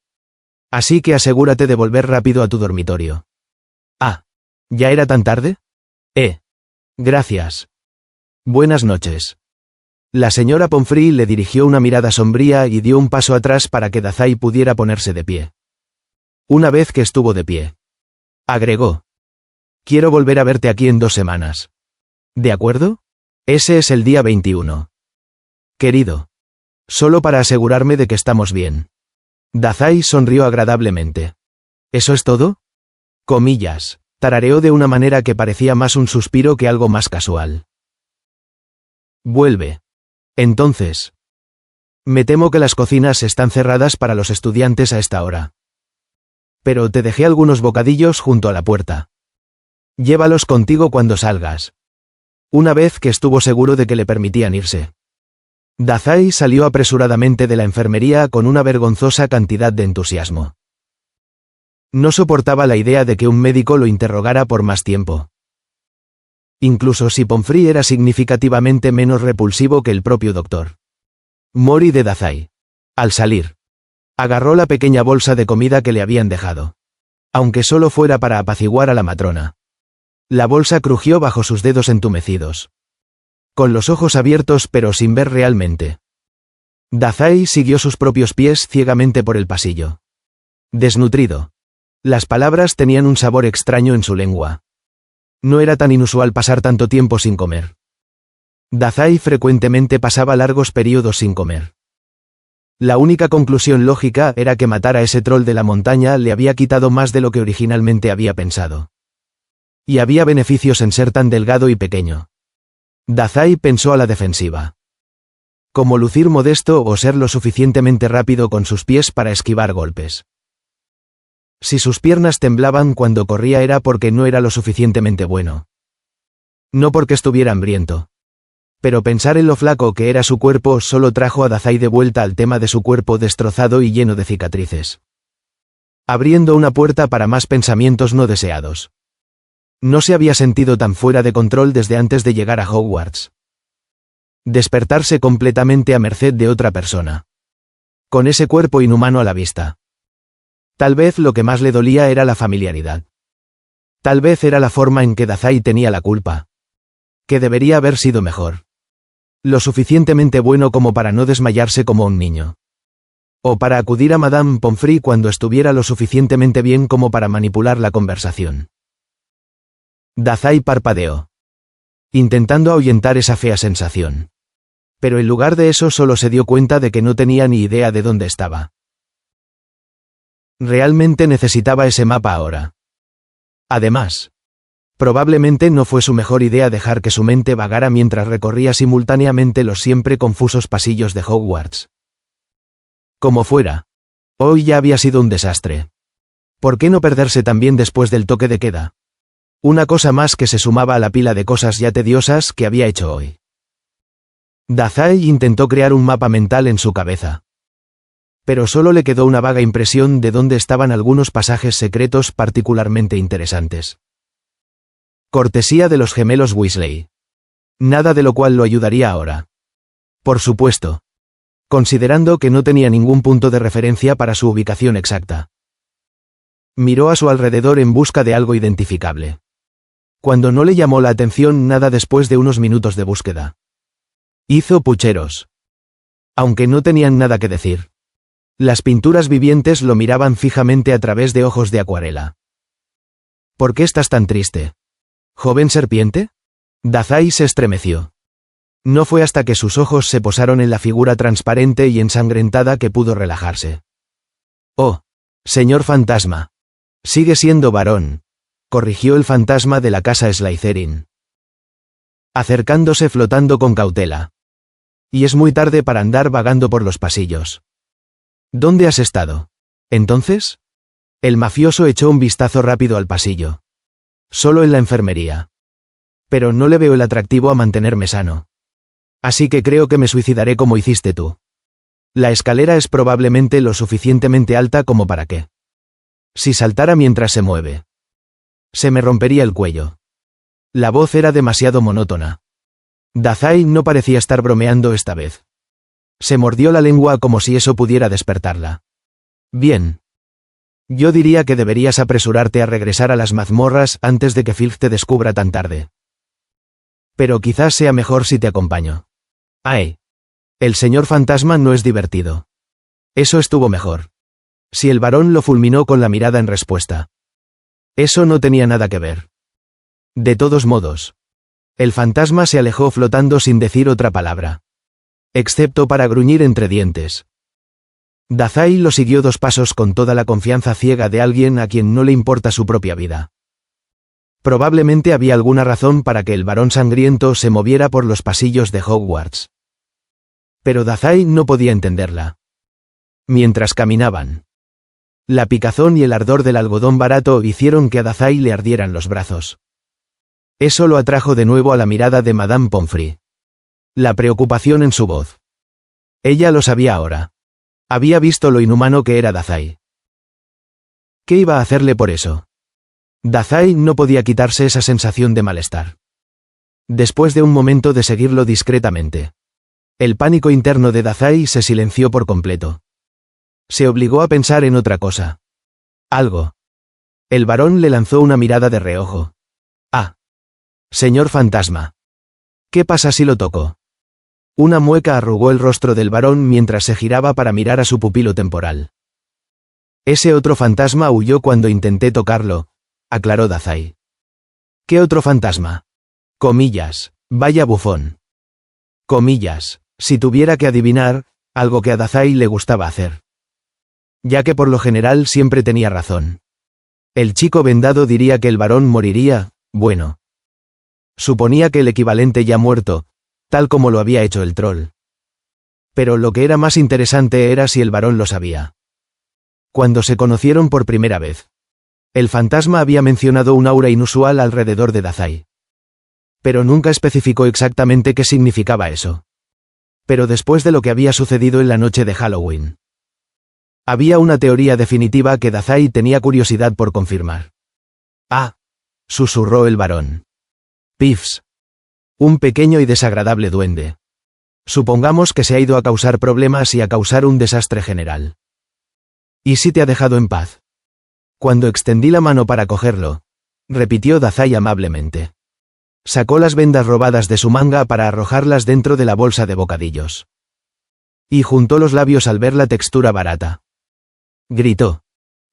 Speaker 1: Así que asegúrate de volver rápido a tu dormitorio. Ah. ¿Ya era tan tarde? Gracias. Buenas noches. La señora Pomfrey le dirigió una mirada sombría y dio un paso atrás para que Dazai pudiera ponerse de pie. Una vez que estuvo de pie. Agregó. Quiero volver a verte aquí en 2 semanas. ¿De acuerdo? Ese es el día 21. Querido. Solo para asegurarme de que estamos bien. Dazai sonrió agradablemente. ¿Eso es todo? Comillas. Tarareó de una manera que parecía más un suspiro que algo más casual. Vuelve. Entonces. Me temo que las cocinas están cerradas para los estudiantes a esta hora. Pero te dejé algunos bocadillos junto a la puerta. Llévalos contigo cuando salgas. Una vez que estuvo seguro de que le permitían irse. Dazai salió apresuradamente de la enfermería con una vergonzosa cantidad de entusiasmo. No soportaba la idea de que un médico lo interrogara por más tiempo. Incluso si Pomfrey era significativamente menos repulsivo que el propio doctor. Mori de Dazai. Al salir. Agarró la pequeña bolsa de comida que le habían dejado. Aunque solo fuera para apaciguar a la matrona. La bolsa crujió bajo sus dedos entumecidos. Con los ojos abiertos pero sin ver realmente. Dazai siguió sus propios pies ciegamente por el pasillo. Desnutrido. Las palabras tenían un sabor extraño en su lengua. No era tan inusual pasar tanto tiempo sin comer. Dazai frecuentemente pasaba largos periodos sin comer. La única conclusión lógica era que matar a ese troll de la montaña le había quitado más de lo que originalmente había pensado. Y había beneficios en ser tan delgado y pequeño. Dazai pensó a la defensiva. Como lucir modesto o ser lo suficientemente rápido con sus pies para esquivar golpes. Si sus piernas temblaban cuando corría era porque no era lo suficientemente bueno. No porque estuviera hambriento. Pero pensar en lo flaco que era su cuerpo solo trajo a Dazai de vuelta al tema de su cuerpo destrozado y lleno de cicatrices. Abriendo una puerta para más pensamientos no deseados. No se había sentido tan fuera de control desde antes de llegar a Hogwarts. Despertarse completamente a merced de otra persona. Con ese cuerpo inhumano a la vista. Tal vez lo que más le dolía era la familiaridad. Tal vez era la forma en que Dazai tenía la culpa. Que debería haber sido mejor. Lo suficientemente bueno como para no desmayarse como un niño. O para acudir a Madame Pomfrey cuando estuviera lo suficientemente bien como para manipular la conversación. Dazai parpadeó. Intentando ahuyentar esa fea sensación. Pero en lugar de eso solo se dio cuenta de que no tenía ni idea de dónde estaba. Realmente necesitaba ese mapa ahora. Además, probablemente no fue su mejor idea dejar que su mente vagara mientras recorría simultáneamente los siempre confusos pasillos de Hogwarts. Como fuera, hoy ya había sido un desastre. ¿Por qué no perderse también después del toque de queda? Una cosa más que se sumaba a la pila de cosas ya tediosas que había hecho hoy. Dazai intentó crear un mapa mental en su cabeza. Pero solo le quedó una vaga impresión de dónde estaban algunos pasajes secretos particularmente interesantes. Cortesía de los gemelos Weasley. Nada de lo cual lo ayudaría ahora. Por supuesto. Considerando que no tenía ningún punto de referencia para su ubicación exacta. Miró a su alrededor en busca de algo identificable. Cuando no le llamó la atención nada después de unos minutos de búsqueda. Hizo pucheros. Aunque no tenían nada que decir. Las pinturas vivientes lo miraban fijamente a través de ojos de acuarela. ¿Por qué estás tan triste? ¿Joven serpiente? Dazai se estremeció. No fue hasta que sus ojos se posaron en la figura transparente y ensangrentada que pudo relajarse. Oh, señor fantasma. Sigue siendo varón, corrigió el fantasma de la casa Slytherin. Acercándose flotando con cautela. Y es muy tarde para andar vagando por los pasillos. ¿Dónde has estado? ¿Entonces? El mafioso echó un vistazo rápido al pasillo. Solo en la enfermería. Pero no le veo el atractivo a mantenerme sano. Así que creo que me suicidaré como hiciste tú. La escalera es probablemente lo suficientemente alta como para que. Si saltara mientras se mueve. Se me rompería el cuello. La voz era demasiado monótona. Dazai no parecía estar bromeando esta vez. Se mordió la lengua como si eso pudiera despertarla. Bien. Yo diría que deberías apresurarte a regresar a las mazmorras antes de que Filch te descubra tan tarde. Pero quizás sea mejor si te acompaño. Ay. El señor fantasma no es divertido. Eso estuvo mejor. Si el varón lo fulminó con la mirada en respuesta. Eso no tenía nada que ver. De todos modos. El fantasma se alejó flotando sin decir otra palabra. Excepto para gruñir entre dientes. Dazai lo siguió 2 pasos con toda la confianza ciega de alguien a quien no le importa su propia vida. Probablemente había alguna razón para que el varón sangriento se moviera por los pasillos de Hogwarts. Pero Dazai no podía entenderla. Mientras caminaban. La picazón y el ardor del algodón barato hicieron que a Dazai le ardieran los brazos. Eso lo atrajo de nuevo a la mirada de Madame Pomfrey. La preocupación en su voz. Ella lo sabía ahora. Había visto lo inhumano que era Dazai. ¿Qué iba a hacerle por eso? Dazai no podía quitarse esa sensación de malestar. Después de un momento de seguirlo discretamente. El pánico interno de Dazai se silenció por completo. Se obligó a pensar en otra cosa. Algo. El varón le lanzó una mirada de reojo. Ah. Señor fantasma. ¿Qué pasa si lo toco? Una mueca arrugó el rostro del varón mientras se giraba para mirar a su pupilo temporal. Ese otro fantasma huyó cuando intenté tocarlo, aclaró Dazai. ¿Qué otro fantasma? Comillas, vaya bufón. Comillas, si tuviera que adivinar, algo que a Dazai le gustaba hacer. Ya que por lo general siempre tenía razón. El chico vendado diría que el varón moriría, bueno. Suponía que el equivalente ya muerto, tal como lo había hecho el troll. Pero lo que era más interesante era si el varón lo sabía. Cuando se conocieron por primera vez. El fantasma había mencionado un aura inusual alrededor de Dazai. Pero nunca especificó exactamente qué significaba eso. Pero después de lo que había sucedido en la noche de Halloween. Había una teoría definitiva que Dazai tenía curiosidad por confirmar. Ah, susurró el varón. Piffs. Un pequeño y desagradable duende. Supongamos que se ha ido a causar problemas y a causar un desastre general. ¿Y si te ha dejado en paz? Cuando extendí la mano para cogerlo, repitió Dazai amablemente. Sacó las vendas robadas de su manga para arrojarlas dentro de la bolsa de bocadillos. Y juntó los labios al ver la textura barata. Gritó.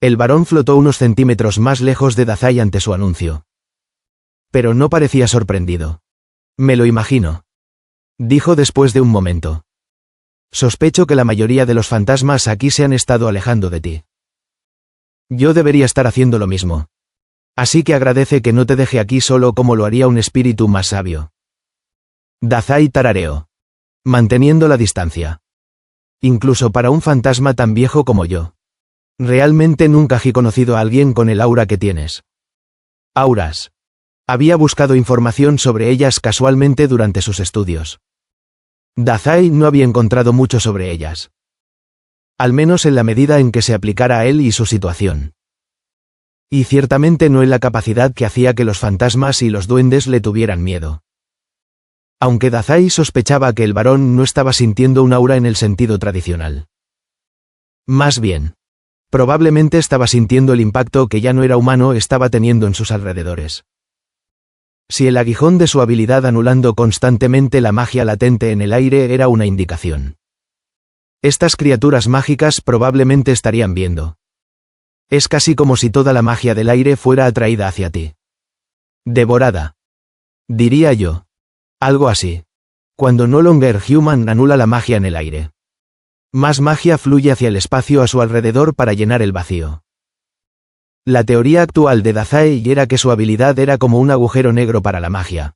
Speaker 1: El varón flotó unos centímetros más lejos de Dazai ante su anuncio. Pero no parecía sorprendido. Me lo imagino. Dijo después de un momento. Sospecho que la mayoría de los fantasmas aquí se han estado alejando de ti. Yo debería estar haciendo lo mismo. Así que agradece que no te deje aquí solo como lo haría un espíritu más sabio. Dazai tarareó, manteniendo la distancia. Incluso para un fantasma tan viejo como yo. Realmente nunca he conocido a alguien con el aura que tienes. Auras. Había buscado información sobre ellas casualmente durante sus estudios. Dazai no había encontrado mucho sobre ellas. Al menos en la medida en que se aplicara a él y su situación. Y ciertamente no en la capacidad que hacía que los fantasmas y los duendes le tuvieran miedo. Aunque Dazai sospechaba que el varón no estaba sintiendo un aura en el sentido tradicional. Más bien, probablemente estaba sintiendo el impacto que ya no era humano estaba teniendo en sus alrededores. Si el aguijón de su habilidad anulando constantemente la magia latente en el aire era una indicación. Estas criaturas mágicas probablemente estarían viendo. Es casi como si toda la magia del aire fuera atraída hacia ti. Devorada. Diría yo. Algo así. Cuando No Longer Human anula la magia en el aire. Más magia fluye hacia el espacio a su alrededor para llenar el vacío. La teoría actual de Dazai era que su habilidad era como un agujero negro para la magia.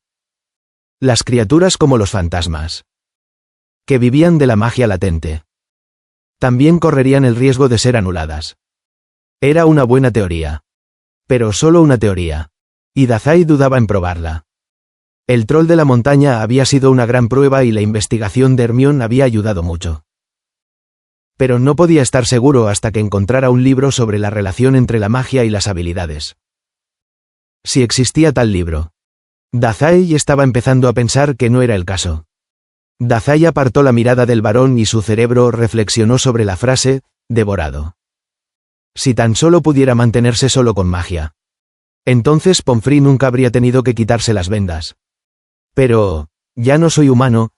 Speaker 1: Las criaturas como los fantasmas. Que vivían de la magia latente. También correrían el riesgo de ser anuladas. Era una buena teoría. Pero solo una teoría. Y Dazai dudaba en probarla. El troll de la montaña había sido una gran prueba y la investigación de Hermione había ayudado mucho. Pero no podía estar seguro hasta que encontrara un libro sobre la relación entre la magia y las habilidades. Si existía tal libro. Dazai estaba empezando a pensar que no era el caso. Dazai apartó la mirada del varón y su cerebro reflexionó sobre la frase, devorado. Si tan solo pudiera mantenerse solo con magia. Entonces Pomfrey nunca habría tenido que quitarse las vendas. Pero, ya no soy humano,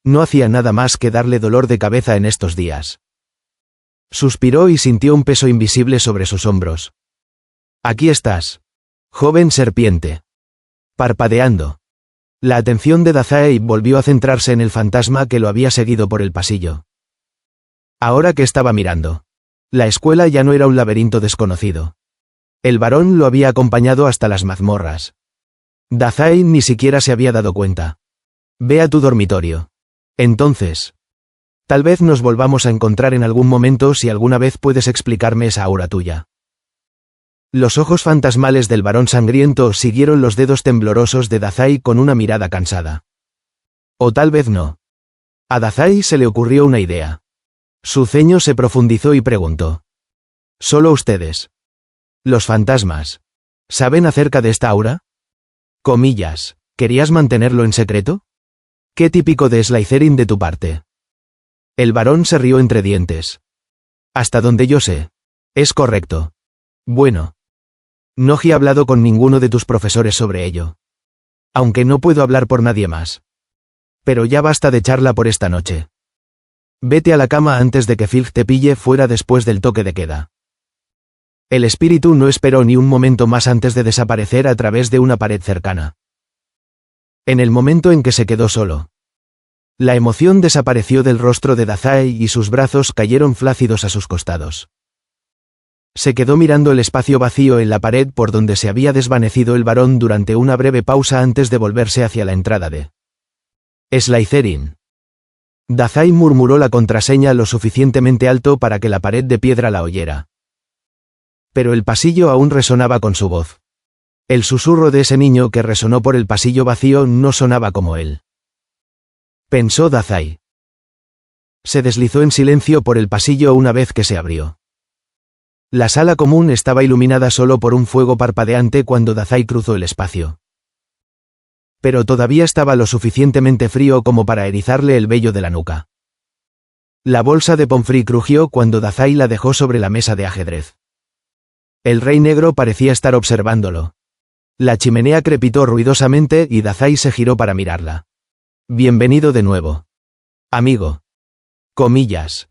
Speaker 1: no hacía nada más que darle dolor de cabeza en estos días. Suspiró y sintió un peso invisible sobre sus hombros. Aquí estás. Joven serpiente. Parpadeando. La atención de Dazai volvió a centrarse en el fantasma que lo había seguido por el pasillo. Ahora que estaba mirando. La escuela ya no era un laberinto desconocido. El varón lo había acompañado hasta las mazmorras. Dazai ni siquiera se había dado cuenta. Ve a tu dormitorio. Entonces. Tal vez nos volvamos a encontrar en algún momento si alguna vez puedes explicarme esa aura tuya. Los ojos fantasmales del varón sangriento siguieron los dedos temblorosos de Dazai con una mirada cansada. O tal vez no. A Dazai se le ocurrió una idea. Su ceño se profundizó y preguntó. ¿Solo ustedes? Los fantasmas. ¿Saben acerca de esta aura? Comillas, ¿querías mantenerlo en secreto? Qué típico de Slytherin de tu parte. El varón se rió entre dientes. Hasta donde yo sé. Es correcto. Bueno. No he hablado con ninguno de tus profesores sobre ello. Aunque no puedo hablar por nadie más. Pero ya basta de charla por esta noche. Vete a la cama antes de que Filch te pille fuera después del toque de queda. El espíritu no esperó ni un momento más antes de desaparecer a través de una pared cercana. En el momento en que se quedó solo. La emoción desapareció del rostro de Dazai y sus brazos cayeron flácidos a sus costados. Se quedó mirando el espacio vacío en la pared por donde se había desvanecido el varón durante una breve pausa antes de volverse hacia la entrada de Slytherin. Dazai murmuró la contraseña lo suficientemente alto para que la pared de piedra la oyera. Pero el pasillo aún resonaba con su voz. El susurro de ese niño que resonó por el pasillo vacío no sonaba como él. Pensó Dazai. Se deslizó en silencio por el pasillo una vez que se abrió. La sala común estaba iluminada solo por un fuego parpadeante cuando Dazai cruzó el espacio. Pero todavía estaba lo suficientemente frío como para erizarle el vello de la nuca. La bolsa de Pomfrey crujió cuando Dazai la dejó sobre la mesa de ajedrez. El rey negro parecía estar observándolo. La chimenea crepitó ruidosamente y Dazai se giró para mirarla. Bienvenido de nuevo. Amigo. Comillas.